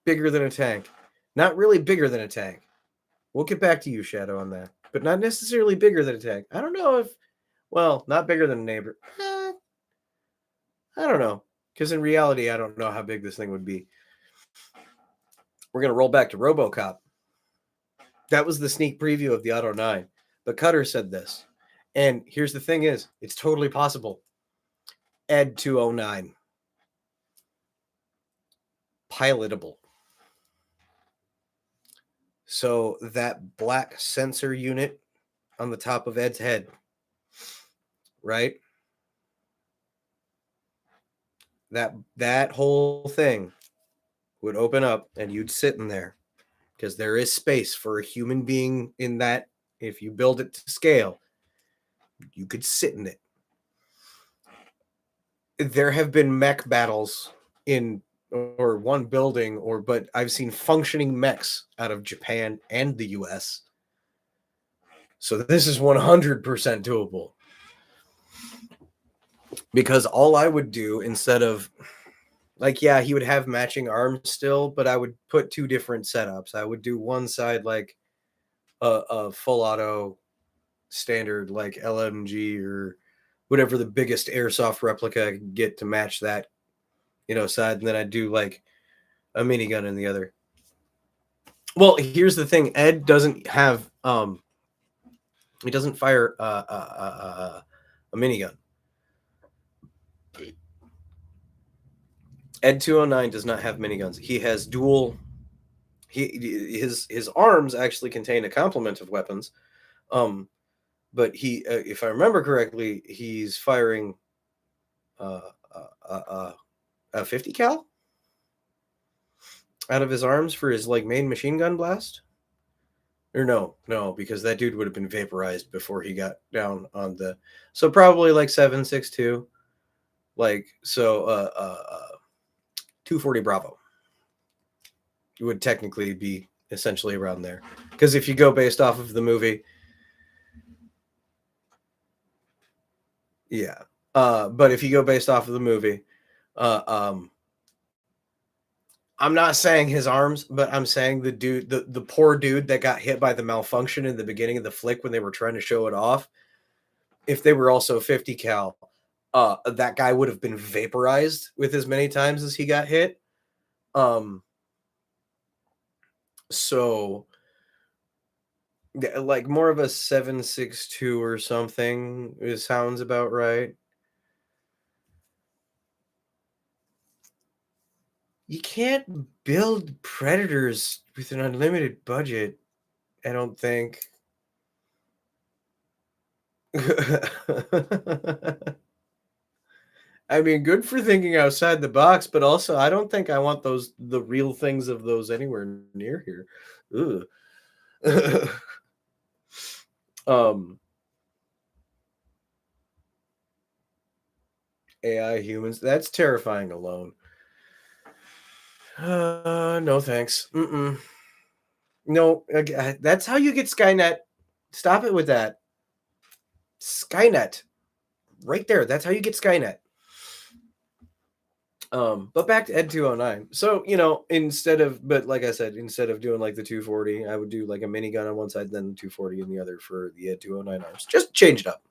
Bigger than a tank. Not really bigger than a tank. We'll get back to you, Shadow, on that. But not necessarily bigger than a tank. I don't know if, well, not bigger than a neighbor. I don't know. Because in reality, I don't know how big this thing would be. We're going to roll back to RoboCop. That was the sneak preview of the Auto 9. But Cutter said this. And here's the thing is, it's totally possible. Ed 209. Pilotable. So that black sensor unit on the top of Ed's head, right? That whole thing would open up and you'd sit in there because there is space for a human being in that. If you build it to scale, you could sit in it. There have been mech battles in or one building but I've seen functioning mechs out of Japan and the US. So this is 100% doable. Because all I would do instead of like, yeah, he would have matching arms still, but I would put two different setups. I would do one side like a full auto standard like LMG or whatever the biggest airsoft replica I could get to match that, side, and then I'd do like a minigun in the other. Well, here's the thing: Ed doesn't have he doesn't fire a minigun. Ed 209 does not have miniguns. He has dual. His arms actually contain a complement of weapons, but he, if I remember correctly, he's firing a 50 cal out of his arms for his like main machine gun blast. Or no, because that dude would have been vaporized before he got down on the. So probably like 7.62, like so. 240 Bravo. It would technically be essentially around there, because if you go based off of the movie, yeah. But if you go based off of the movie, I'm not saying his arms, but I'm saying the dude, the poor dude that got hit by the malfunction in the beginning of the flick when they were trying to show it off. If they were also 50 cal, that guy would have been vaporized with as many times as he got hit. So like more of a 7.62 or something. It sounds about right. You can't build predators with an unlimited budget, I don't think. I mean, good for thinking outside the box, but also I don't think I want the real things of those anywhere near here. Ugh. um AI humans, that's terrifying alone. No thanks. No, that's how you get Skynet. Stop it with that. Skynet. Right there. That's how you get Skynet. But back to Ed 209. So, but like I said, instead of doing like the 240, I would do like a minigun on one side, then the 240 in the other for the Ed 209 arms. Just change it up.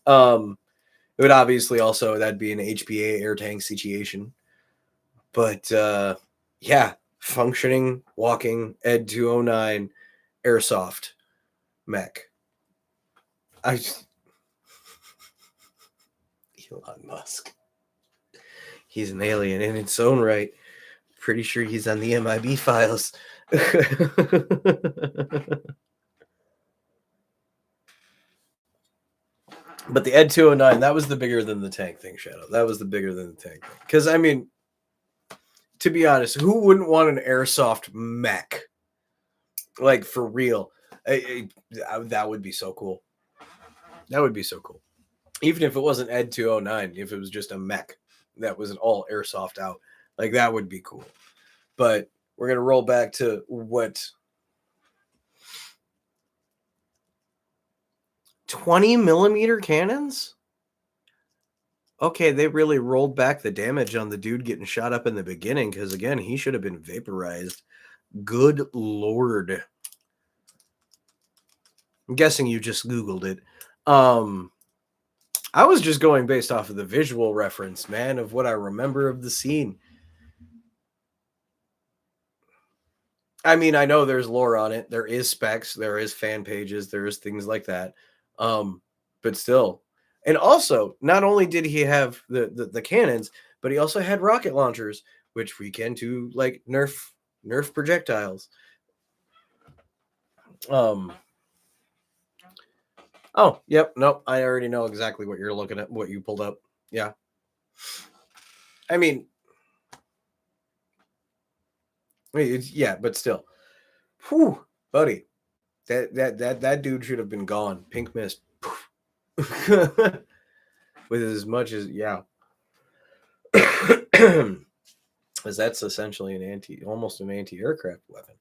It would obviously also, that'd be an HPA air tank situation. But yeah, functioning, walking Ed 209 airsoft mech. Elon Musk. He's an alien in its own right. Pretty sure he's on the MIB files. But the Ed 209, that was the bigger than the tank thing, Shadow. That was the bigger than the tank thing. Because, I mean, to be honest, who wouldn't want an airsoft mech? Like, for real. That would be so cool. That would be so cool. Even if it wasn't Ed 209, if it was just a mech that was all airsoft out, like, that would be cool. But we're going to roll back to what 20 millimeter cannons? Okay, they really rolled back the damage on the dude getting shot up in the beginning because, again, he should have been vaporized. Good Lord. I'm guessing you just Googled it. I was just going based off of the visual reference, man, of what I remember of the scene. I mean, I know there's lore on it. There is specs, there is fan pages, there is things like that. But still. And also, not only did he have the cannons, but he also had rocket launchers, which we can to like nerf projectiles. Oh, yep, nope. I already know exactly what you're looking at, what you pulled up. Yeah. I mean, yeah, but still. Whew, buddy. That dude should have been gone. Pink mist. With as much as yeah. Because that's essentially almost an anti-aircraft weapon.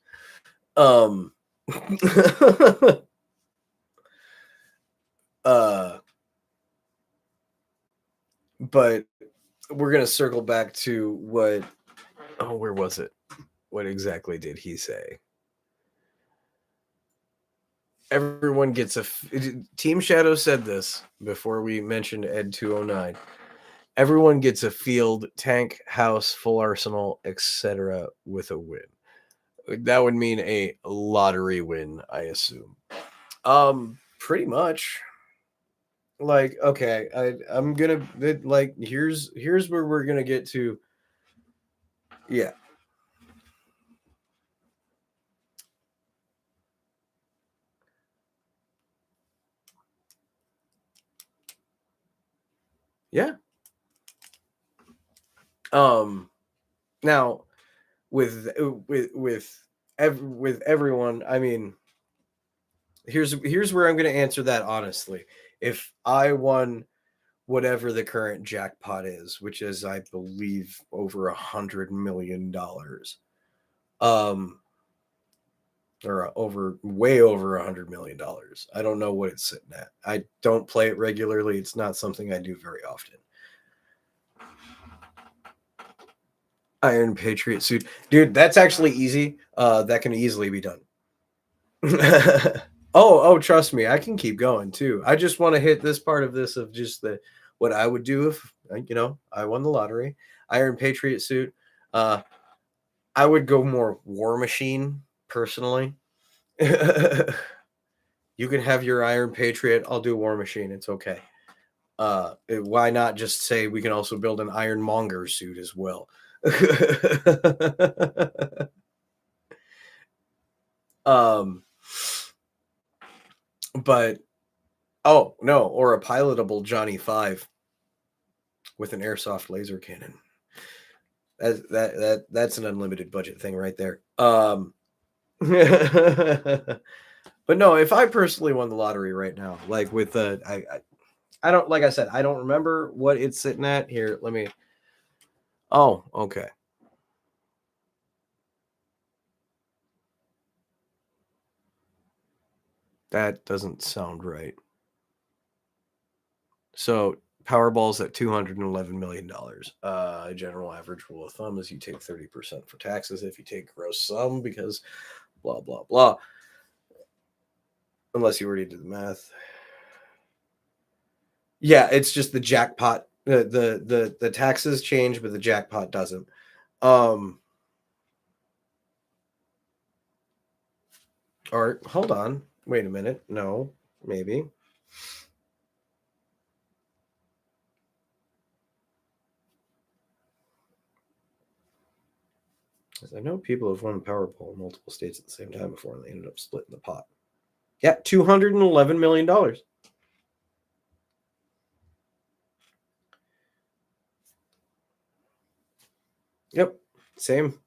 But we're gonna circle back to what where was it? What exactly did he say? Everyone gets Team Shadow said this before we mentioned Ed 209. Everyone gets a field, tank, house, full arsenal, etc. with a win. That would mean a lottery win, I assume. Pretty much. Like, okay, I'm gonna like here's where we're gonna get to. Yeah. Yeah. Now with everyone, I mean, here's where I'm going to answer that honestly. If I won whatever the current jackpot is, which is I believe over $100 million, or way over $100 million. I don't know what it's sitting at. I don't play it regularly. It's not something I do very often. Iron Patriot suit, dude. That's actually easy. That can easily be done. Oh, trust me, I can keep going too. I just want to hit this part of this of just what I would do if I won the lottery. Iron Patriot suit. I would go more War Machine personally. You can have your Iron Patriot. I'll do War Machine. It's okay. Why not just say we can also build an Iron Monger suit as well? But oh no, or a pilotable Johnny 5 with an airsoft laser cannon. That's an unlimited budget thing right there. But no, if I personally won the lottery right now, like with I don't, like I said, I don't remember what it's sitting at. Here, let me. Oh, okay. That doesn't sound right. So Powerball's at $211 million. General average rule of thumb is you take 30% for taxes if you take gross sum because blah blah blah. Unless you already did the math. Yeah, it's just the jackpot. The taxes change, but the jackpot doesn't. Or hold on. Wait a minute. No, maybe. 'Cause I know people have won Powerball in multiple states at the same time before, and they ended up splitting the pot. Yeah, $211 million. Yep, same.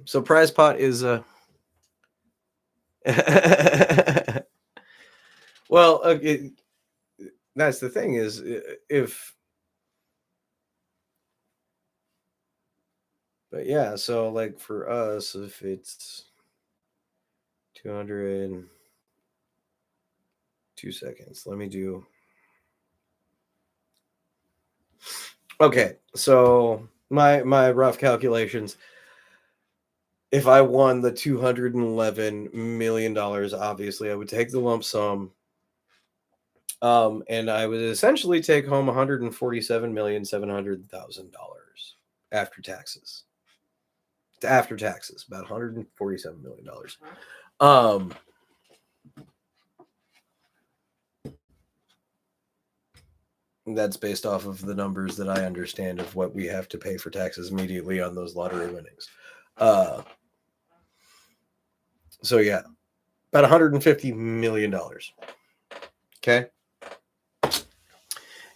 So prize pot is well, that's the thing is if but yeah, so like for us, if it's 200, 2 seconds, let me do. Okay, so my rough calculations. If I won the $211 million, obviously I would take the lump sum. And I would essentially take home $147,700,000 after taxes. After taxes, about $147 million. That's based off of the numbers that I understand of what we have to pay for taxes immediately on those lottery winnings. So yeah, about $150 million. Okay.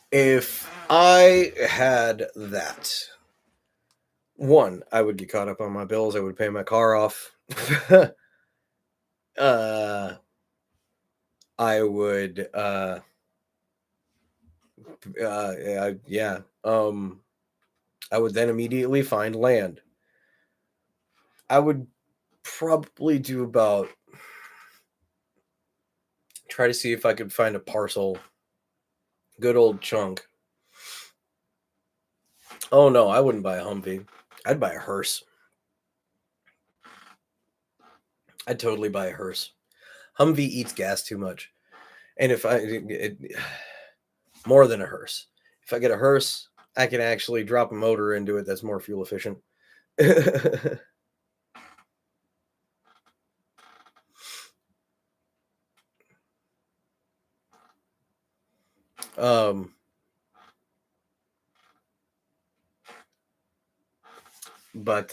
If I had that, one, I would get caught up on my bills. I would pay my car off. I would, yeah. I would then immediately find land. I would probably do about try to see if I could find a parcel, good old chunk. Oh no, I wouldn't buy a Humvee. I'd buy a hearse. I'd totally buy a hearse. Humvee eats gas too much, and if more than a hearse. If I get a hearse, I can actually drop a motor into it that's more fuel efficient. um, but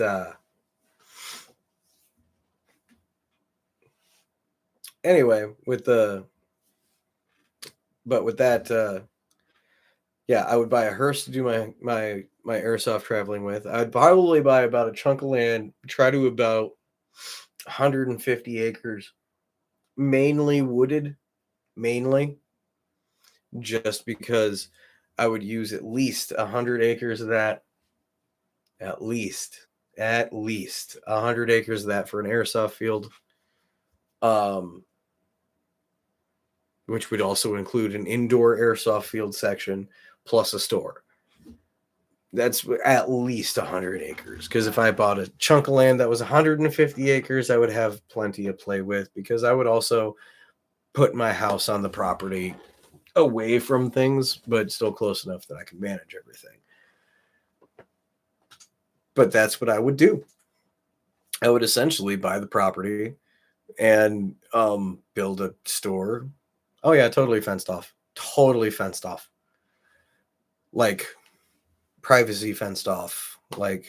anyway, with that, yeah, I would buy a hearse to do my airsoft traveling with. I'd probably buy about a chunk of land, try to about 150 acres, mainly wooded, mainly, just because I would use at least 100 acres of that, at least 100 acres of that for an airsoft field, um, which would also include an indoor airsoft field section plus a store. That's at least 100 acres. Because if I bought a chunk of land that was 150 acres, I would have plenty to play with. Because I would also put my house on the property away from things, but still close enough that I could manage everything. But that's what I would do. I would essentially buy the property and build a store. Oh yeah, totally fenced off. Totally fenced off. Like privacy fenced off. Like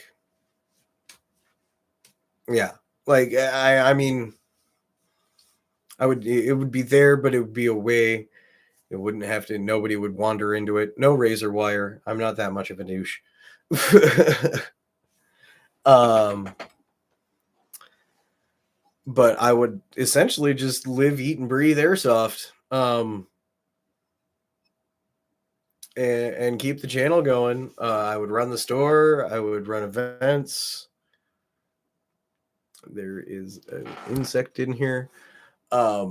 yeah. Like I mean it would be there, but it would be away. It wouldn't have to nobody would wander into it. No razor wire. I'm not that much of a douche. um but I would essentially just live, eat, and breathe airsoft. And keep the channel going. I would run the store. I would run events. There is an insect in here. I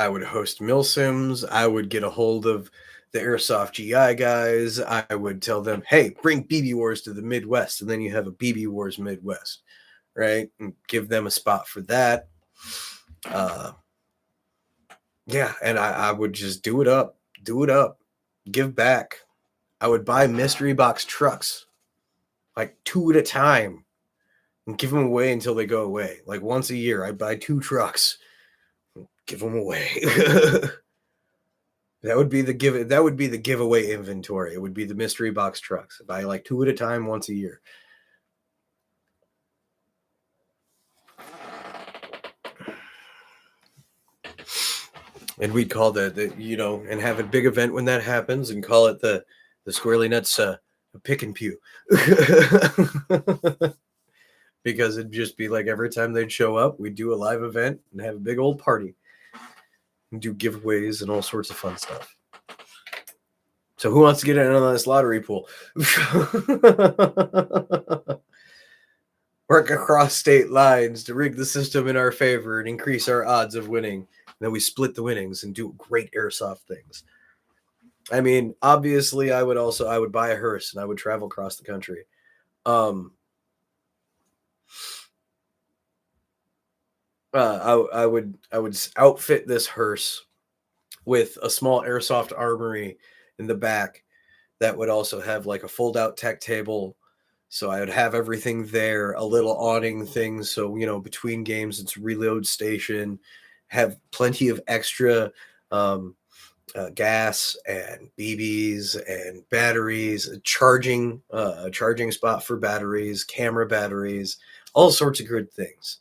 would host milsims. I would get a hold of the Airsoft GI guys. I would tell them, hey, bring BB Wars to the Midwest. And then you have a BB Wars Midwest, right? And give them a spot for that. Yeah, and I would just do it up, give back. I would buy mystery box trucks, like 2 at a time, and give them away until they go away. Like once a year, I'd buy 2 trucks, give them away. That would be the giveaway inventory. It would be the mystery box trucks. Buy like 2 at a time once a year. And we'd call and have a big event when that happens and call it the Squirrely Nuts pick and pew. Because it'd just be like every time they'd show up, we'd do a live event and have a big old party and do giveaways and all sorts of fun stuff. So who wants to get in on this lottery pool? Work across state lines to rig the system in our favor and increase our odds of winning. And then we split the winnings and do great airsoft things. I mean, obviously, I would buy a hearse and I would travel across the country. I would outfit this hearse with a small airsoft armory in the back that would also have like a fold out tech table. So I would have everything there, a little awning thing. So, between games, it's a reload station, have plenty of extra gas and BBs and batteries, a charging spot for batteries, camera batteries, all sorts of good things.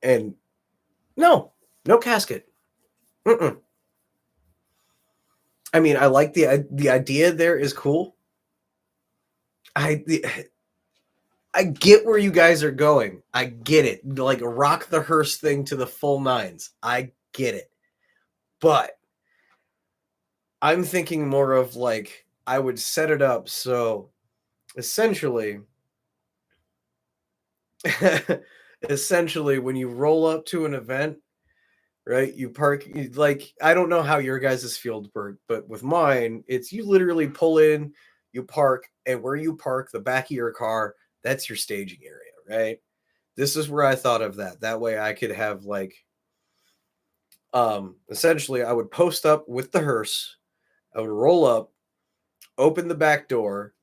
And no casket. Mm-mm. I mean, I like the idea there is cool. I get where you guys are going. I get it. Like rock the hearse thing to the full nines. I get it. But I'm thinking more of like I would set it up so essentially when you roll up to an event, right? You park like I don't know how your guys' field work, but with mine, it's you literally pull in, you park, and where you park the back of your car, that's your staging area, right? This is where I thought of that. That way I could have like essentially I would post up with the hearse, I would roll up, open the back door,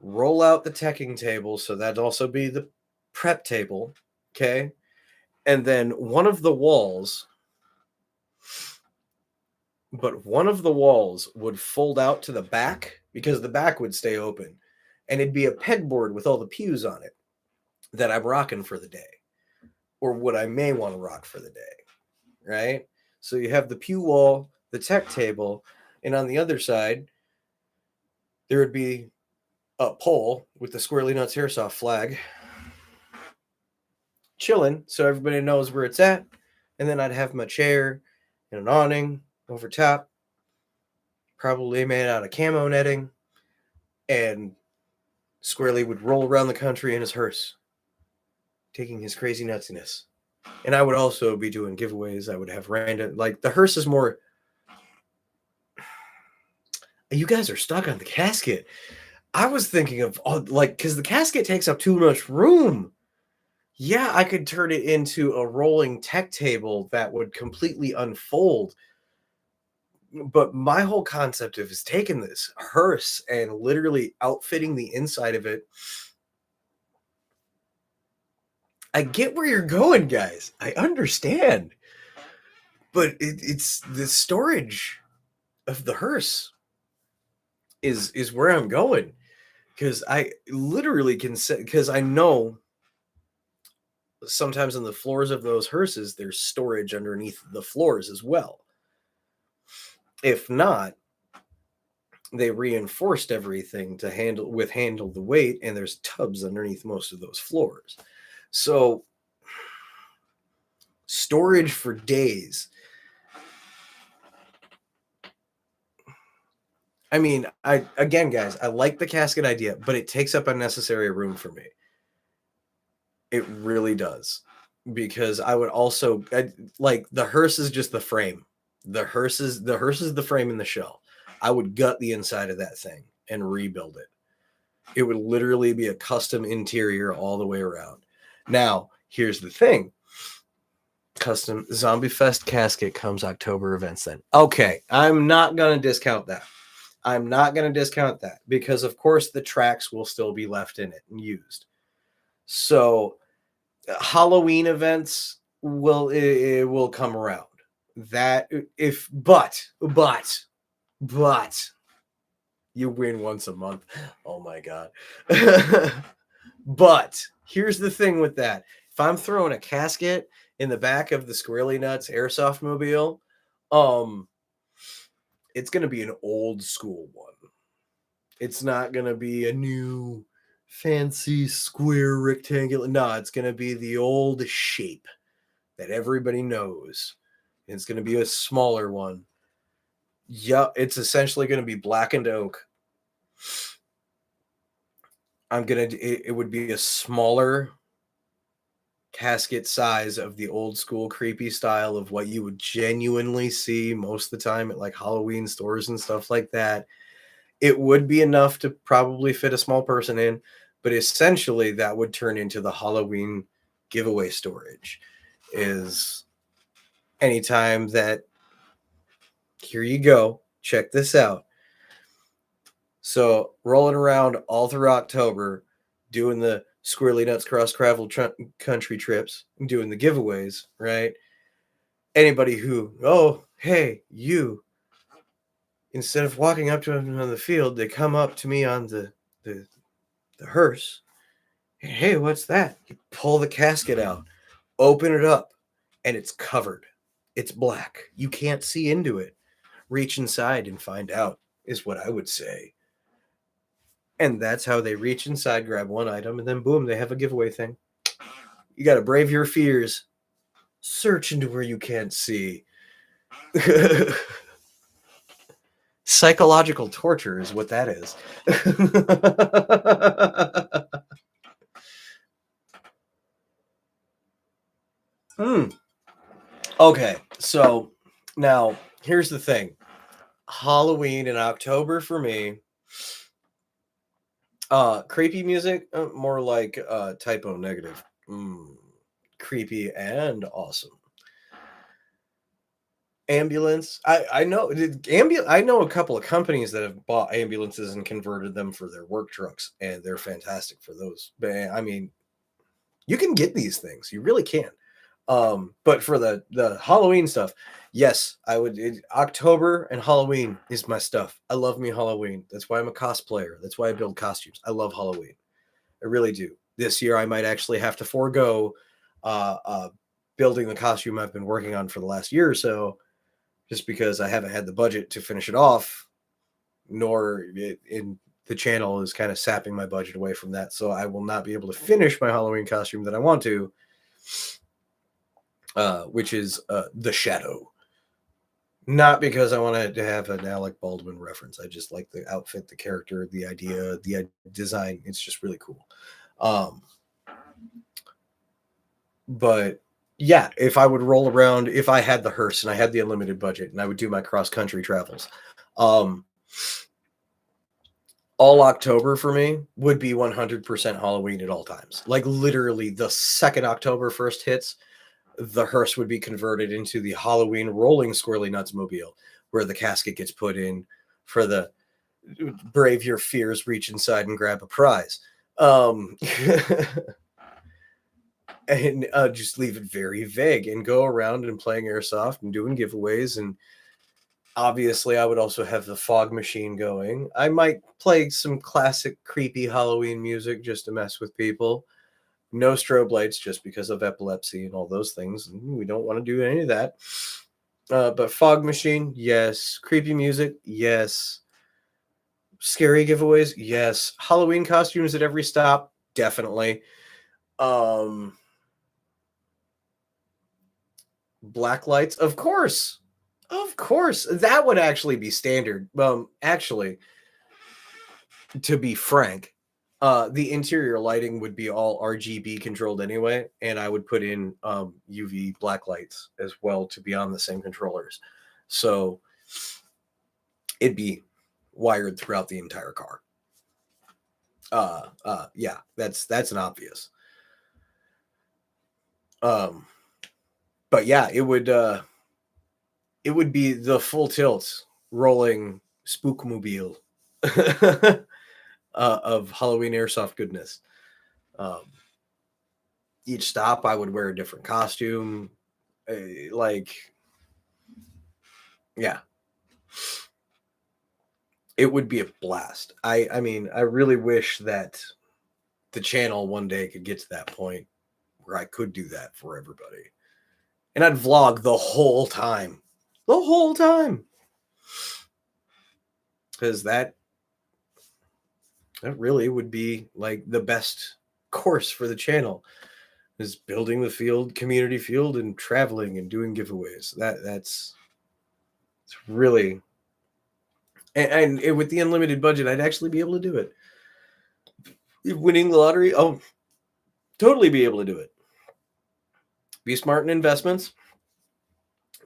roll out the teching table, so that'd also be the prep table, okay? And then one of the walls would fold out to the back because the back would stay open. And it'd be a pegboard with all the pews on it that I'm rocking for the day or what I may want to rock for the day, right? So you have the pew wall, the tech table, and on the other side, there would be a pole with the Squirrely Nuts Airsoft flag chilling so everybody knows where it's at. And then I'd have my chair and an awning over top, probably made out of camo netting, and Squirrely would roll around the country in his hearse, taking his crazy nutsiness. And I would also be doing giveaways. I would have random, like the hearse is more. You guys are stuck on the casket. I was thinking of because the casket takes up too much room. Yeah, I could turn it into a rolling tech table that would completely unfold. But my whole concept of is taking this hearse and literally outfitting the inside of it. I get where you're going, guys. I understand. But it's the storage of the hearse is where I'm going. Because I literally can say, because I know sometimes on the floors of those hearses, there's storage underneath the floors as well. If not, they reinforced everything to handle the weight, and there's tubs underneath most of those floors. So storage for days. I mean, guys, I like the casket idea, but it takes up unnecessary room for me. It really does. Because I would also like the hearse is just the frame. The hearse is the frame in the shell. I would gut the inside of that thing and rebuild it. It would literally be a custom interior all the way around. Now, here's the thing. Custom Zombie Fest casket comes October events then. Okay, I'm not going to discount that. Because of course the tracks will still be left in it and used. So Halloween events will come around. That if but you win once a month. Oh my god. But here's the thing with that. If I'm throwing a casket in the back of the Squirrely Nuts Airsoft mobile, um, it's gonna be an old school one. It's not gonna be a new fancy square rectangular. No, it's gonna be the old shape that everybody knows. It's gonna be a smaller one. Yeah, it's essentially gonna be blackened oak. It would be a smaller casket size of the old school creepy style of what you would genuinely see most of the time at like Halloween stores and stuff like that. It would be enough to probably fit a small person in, but essentially that would turn into the Halloween giveaway storage. Is anytime that here you go, check this out. So rolling around all through October, doing the Squirrely Nuts cross travel country trips, doing the giveaways, right? Anybody who, oh, hey, you, instead of walking up to them on the field, they come up to me on the, the hearse. Hey, what's that? You pull the casket out, open it up, and it's covered. It's black. You can't see into it. Reach inside and find out, is what I would say. And that's how they reach inside, grab one item, and then boom, they have a giveaway thing. You got to brave your fears. Search into where you can't see. Psychological torture is what that is. Okay, so now here's the thing. Halloween in October for me. Creepy music, more like typo negative. Creepy and awesome. Ambulance. I know I know a couple of companies that have bought ambulances and converted them for their work trucks, and they're fantastic for those. But I mean, you can get these things. You really can. But for the Halloween stuff, yes, I would. October and Halloween is my stuff. I love me Halloween. That's why I'm a cosplayer. That's why I build costumes. I love Halloween. I really do. This year, I might actually have to forego uh, uh, building the costume I've been working on for the last year or so, just because I haven't had the budget to finish it off, nor in the channel is kind of sapping my budget away from that. So I will not be able to finish my Halloween costume that I want to, which is the Shadow. Not because I wanted to have an Alec Baldwin reference. I just like the outfit, the character, the idea, the design. It's just really cool. Um, but yeah, if I would roll around, if I had the hearse and I had the unlimited budget and I would do my cross country travels, um, all October for me would be 100% Halloween at all times. Like literally the second October first hits, the hearse would be converted into the Halloween rolling Squirrely Nuts mobile, where the casket gets put in for the brave your fears, reach inside and grab a prize. And just leave it very vague and go around and playing airsoft and doing giveaways. And obviously I would also have the fog machine going. I might play some classic creepy Halloween music just to mess with people. No strobe lights just because of epilepsy and all those things. We don't want to do any of that. But fog machine, yes. Creepy music, yes. Scary giveaways, yes. Halloween costumes at every stop, definitely. Black lights, of course. Of course. That would actually be standard. Actually, to be frank, the interior lighting would be all RGB controlled anyway, and I would put in UV black lights as well to be on the same controllers. So it'd be wired throughout the entire car. Yeah, that's an obvious. But yeah, it would be the full tilt rolling spookmobile of Halloween airsoft goodness. Um, each stop, I would wear a different costume. Like Yeah. It would be a blast. I mean, I really wish that the channel one day could get to that point where I could do that for everybody. And I'd vlog the whole time. The whole time. Because that really would be like the best course for the channel is building the field, community field, and traveling and doing giveaways. That's it's really and with the unlimited budget, I'd actually be able to do it. Winning the lottery, oh, totally be able to do it. Be smart in investments,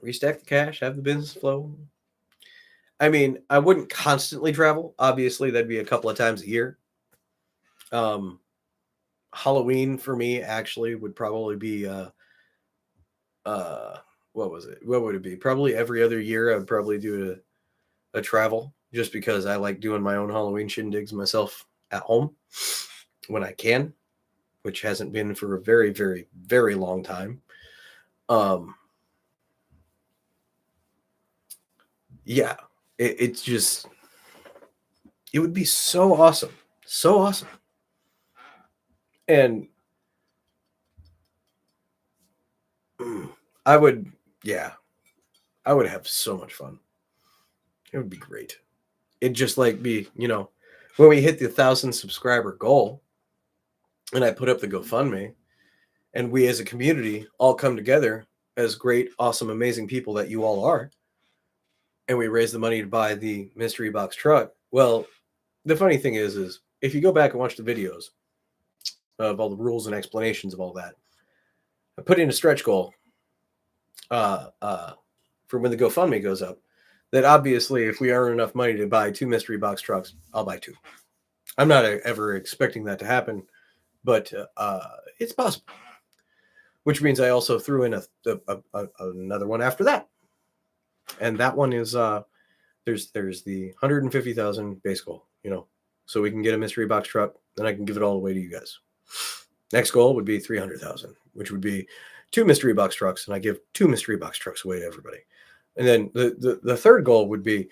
restack the cash, have the business flow. I mean, I wouldn't constantly travel. Obviously, that'd be a couple of times a year. Halloween for me actually would probably be what was it? What would it be? Probably every other year I would probably do a travel just because I like doing my own Halloween shindigs myself at home when I can, which hasn't been for a very, very, very long time. Yeah, it's just it would be so awesome. So awesome. And I would, yeah, I would have so much fun. It would be great. It'd just like be, when we hit the 1,000 subscriber goal and I put up the GoFundMe and we as a community all come together as great, awesome, amazing people that you all are, and we raise the money to buy the mystery box truck. Well, the funny thing is if you go back and watch the videos of all the rules and explanations of all that, I put in a stretch goal for when the GoFundMe goes up, that obviously if we earn enough money to buy 2 mystery box trucks, I'll buy 2. I'm not ever expecting that to happen, but it's possible. Which means I also threw in another one after that, and that one is there's the 150,000 base goal, so we can get a mystery box truck, then I can give it all away to you guys. Next goal would be 300,000, which would be 2 mystery box trucks, and I give 2 mystery box trucks away to everybody. And then the third goal would be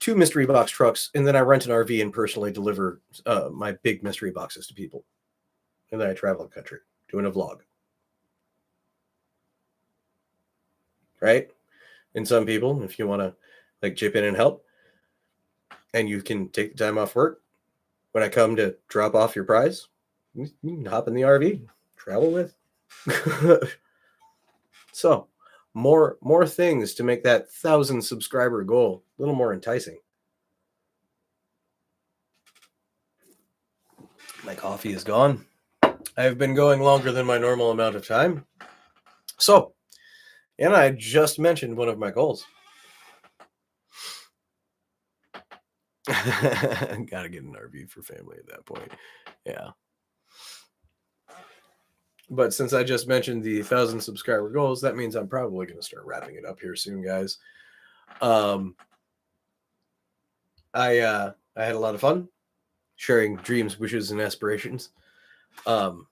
2 mystery box trucks, and then I rent an RV and personally deliver my big mystery boxes to people. And then I travel the country doing a vlog. Right? And some people, if you want to like chip in and help, and you can take the time off work, when I come to drop off your prize, you can hop in the RV, travel with. So more things to make that 1,000 subscriber goal a little more enticing. My coffee is gone. I've been going longer than my normal amount of time. So, and I just mentioned one of my goals. Gotta get an RV for family at that point. Yeah. But since I just mentioned the 1,000 subscriber goals, that means I'm probably going to start wrapping it up here soon, guys. I had a lot of fun sharing dreams, wishes, and aspirations. And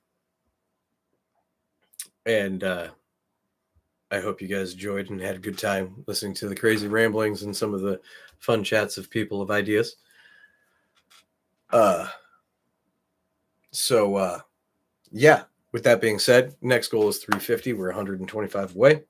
I hope you guys enjoyed and had a good time listening to the crazy ramblings and some of the fun chats of people of ideas. Yeah, with that being said, next goal is 350. We're 125 away.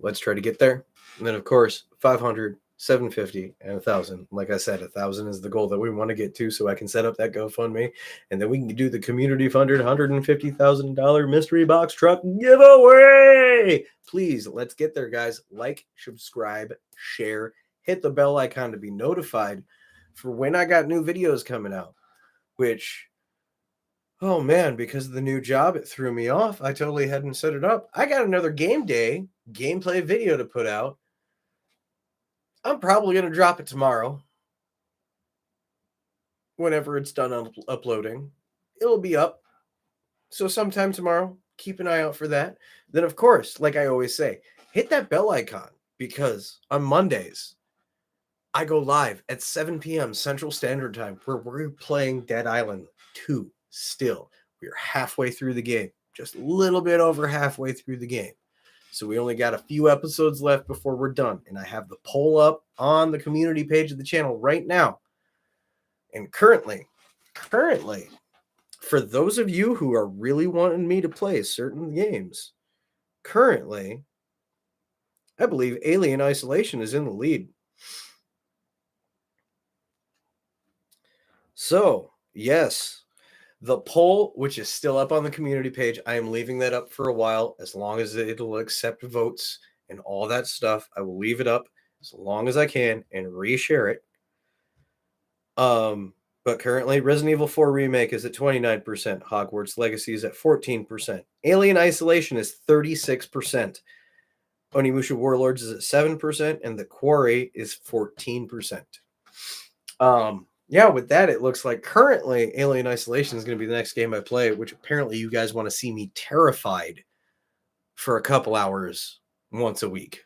Let's try to get there. And then, of course, 500, 750, and 1,000. Like I said, 1,000 is the goal that we want to get to, so I can set up that GoFundMe, and then we can do the community-funded $150,000 mystery box truck giveaway. Please, let's get there, guys. Like, subscribe, share, hit the bell icon to be notified for when I got new videos coming out, which... Oh man, because of the new job, it threw me off. I totally hadn't set it up. I got another game day gameplay video to put out. I'm probably going to drop it tomorrow. Whenever it's done uploading, it'll be up. So sometime tomorrow, keep an eye out for that. Then, of course, like I always say, hit that bell icon because on Mondays, I go live at 7 p.m. Central Standard Time where we're playing Dead Island 2. Still, we're halfway through the game, just a little bit over halfway through the game. So we only got a few episodes left before we're done. And I have the poll up on the community page of the channel right now. And currently, for those of you who are really wanting me to play certain games, currently, I believe Alien Isolation is in the lead. So, yes, the poll, which is still up on the community page, I am leaving that up for a while. As long as it'll accept votes and all that stuff, I will leave it up as long as I can and reshare it. But currently, Resident Evil 4 Remake is at 29%. Hogwarts Legacy is at 14%. Alien Isolation is 36%. Onimusha Warlords is at 7%, and The Quarry is 14%. Yeah, with that, it looks like currently Alien Isolation is going to be the next game I play, which apparently you guys want to see me terrified for a couple hours once a week.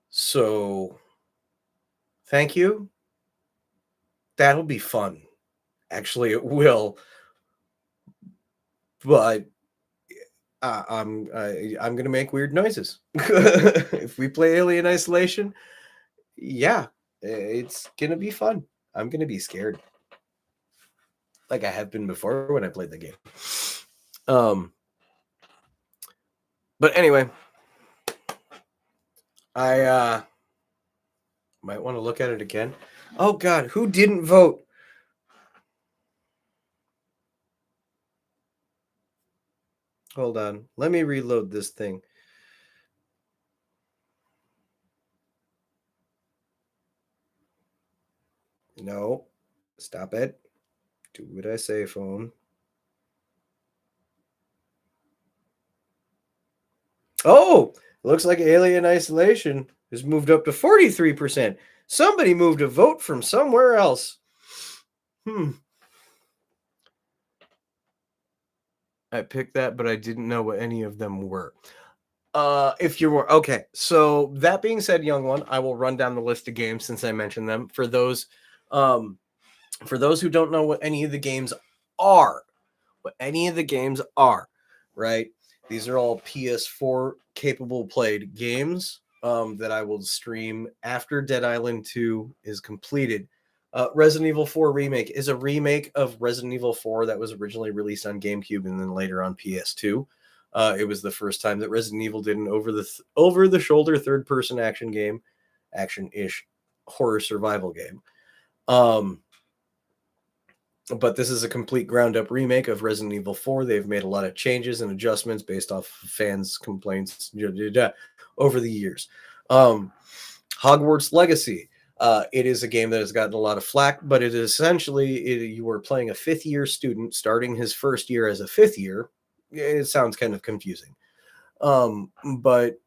So, thank you. That'll be fun. Actually, it will. But I'm going to make weird noises. If we play Alien Isolation, yeah, it's going to be fun. I'm going to be scared. Like I have been before when I played the game. But anyway, I might want to look at it again. Oh God, who didn't vote? Hold on. Let me reload this thing. No. Stop it. Do what I say, phone. Oh, looks like Alien Isolation has moved up to 43%. Somebody moved a vote from somewhere else. I picked that, but I didn't know what any of them were. If you were okay, so that being said, young one, I will run down the list of games since I mentioned them. For those who don't know what any of the games are, right? These are all PS4 capable played games that I will stream after Dead Island 2 is completed. Resident Evil 4 Remake is a remake of Resident Evil 4 that was originally released on GameCube and then later on PS2. It was the first time that Resident Evil did an over the shoulder third person action-ish horror survival game. But this is a complete ground up remake of Resident Evil 4. They've made a lot of changes and adjustments based off fans' complaints over the years. Hogwarts Legacy. It is a game that has gotten a lot of flack, but it is essentially you are playing a fifth year student starting his first year as a fifth year. It sounds kind of confusing. But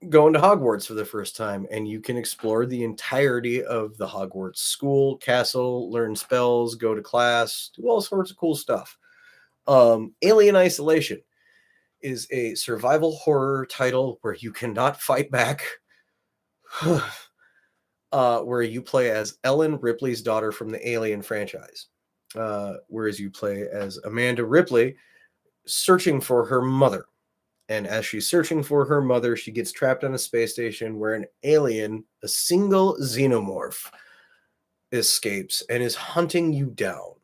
going to Hogwarts for the first time, and you can explore the entirety of the Hogwarts school, castle, learn spells, go to class, do all sorts of cool stuff. Alien Isolation is a survival horror title where you cannot fight back. Where you play as Ellen Ripley's daughter from the Alien franchise. Whereas you play as Amanda Ripley searching for her mother. And as she's searching for her mother, she gets trapped on a space station where an alien, a single xenomorph, escapes and is hunting you down.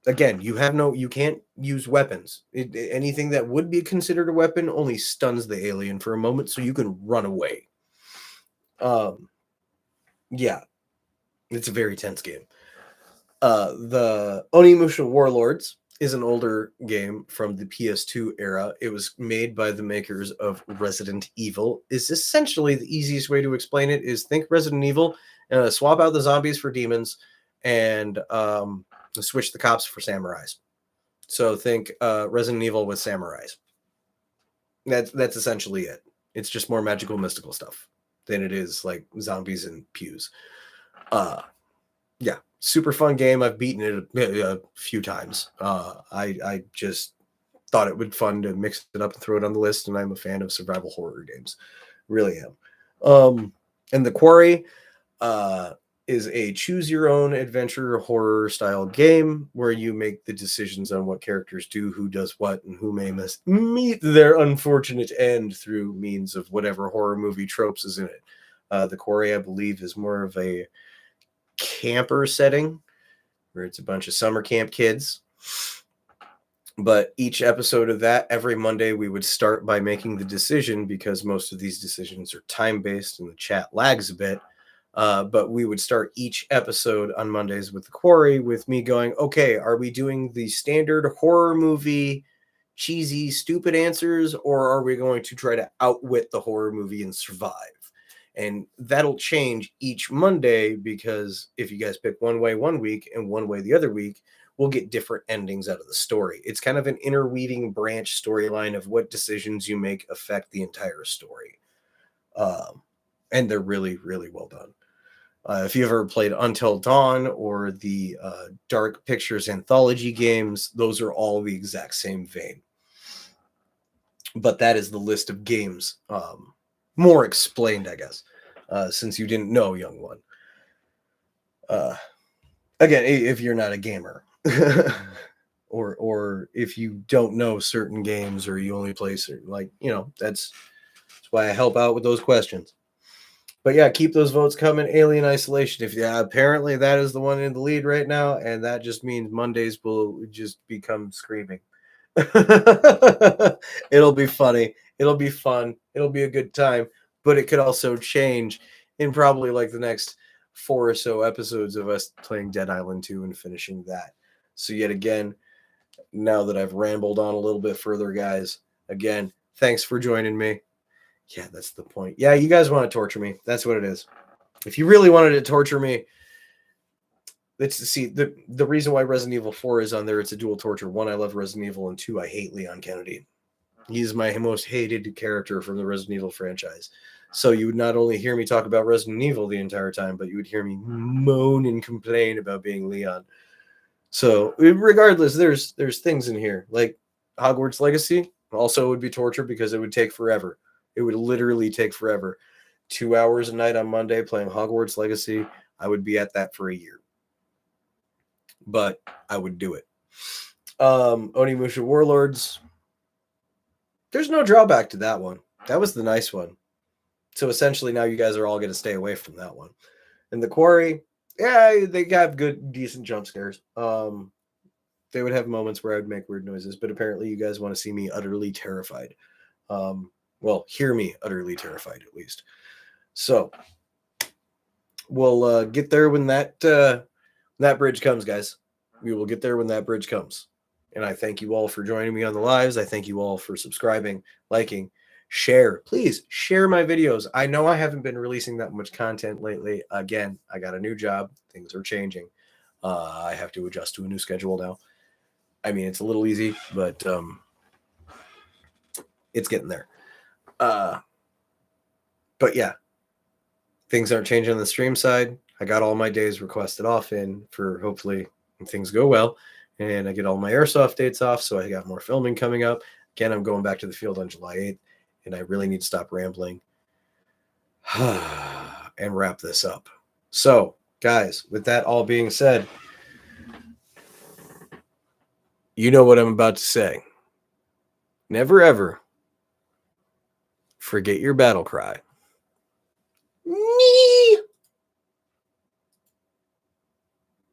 Again, you can't use weapons. Anything that would be considered a weapon only stuns the alien for a moment so you can run away. Yeah, it's a very tense game. The Onimusha Warlords is an older game from the PS2 era. It was made by the makers of Resident Evil. Is essentially the easiest way to explain it is think Resident Evil, swap out the zombies for demons, and switch the cops for samurais. So think Resident Evil with samurais. That's essentially it. It's just more magical, mystical stuff than it is like zombies and pews. Yeah, super fun game. I've beaten it a few times. I just thought it would be fun to mix it up and throw it on the list, and I'm a fan of survival horror games. Really am. And The Quarry, is a choose your own adventure horror style game where you make the decisions on what characters do, who does what, and who may meet their unfortunate end through means of whatever horror movie tropes is in it. The Quarry, I believe, is more of a camper setting where it's a bunch of summer camp kids. But each episode of that, every Monday, we would start by making the decision because most of these decisions are time based and the chat lags a bit. But we would start each episode on Mondays with the Quarry with me going, okay, are we doing the standard horror movie, cheesy, stupid answers, or are we going to try to outwit the horror movie and survive? And that'll change each Monday because if you guys pick one way one week and one way the other week, we'll get different endings out of the story. It's kind of an interweaving branch storyline of what decisions you make affect the entire story. And they're really, really well done. If you ever played Until Dawn or the Dark Pictures anthology games, those are all the exact same vein. But that is the list of games. More explained, I guess, since you didn't know, young one. Again, if you're not a gamer, or if you don't know certain games, or you only play certain, that's why I help out with those questions. But yeah, keep those votes coming. Alien Isolation. Apparently that is the one in the lead right now, and that just means Mondays will just become screaming. It'll be funny. It'll be fun. It'll be a good time. But it could also change in probably like the next 4 or so episodes of us playing Dead Island 2 and finishing that. So yet again, now that I've rambled on a little bit further, guys, again, thanks for joining me. Yeah, that's the point. Yeah, you guys want to torture me. That's what it is. If you really wanted to torture me, let's see. The reason why Resident Evil 4 is on there, it's a dual torture. 1, I love Resident Evil, and 2, I hate Leon Kennedy. He's my most hated character from the Resident Evil franchise. So you would not only hear me talk about Resident Evil the entire time, but you would hear me moan and complain about being Leon. So regardless, there's things in here like Hogwarts Legacy also would be torture because it would take forever. It would literally take forever. 2 hours a night on Monday playing Hogwarts Legacy. I would be at that for a year. But I would do it. Onimusha Warlords. There's no drawback to that one. That was the nice one. So essentially now you guys are all going to stay away from that one. And the Quarry, yeah, they have good, decent jump scares. They would have moments where I would make weird noises, but apparently you guys want to see me utterly terrified. Well, hear me utterly terrified, at least. So we'll get there when that bridge comes, guys. We will get there when that bridge comes. And I thank you all for joining me on the lives. I thank you all for subscribing, liking, share. Please share my videos. I know I haven't been releasing that much content lately. Again, I got a new job. Things are changing. I have to adjust to a new schedule now. I mean, it's a little easy, but it's getting there. But yeah, things aren't changing on the stream side. I got all my days requested off in for hopefully things go well. And I get all my Airsoft dates off, so I got more filming coming up. Again, I'm going back to the field on July 8th, and I really need to stop rambling and wrap this up. So, guys, with that all being said, you know what I'm about to say. Never, ever forget your battle cry. Nee!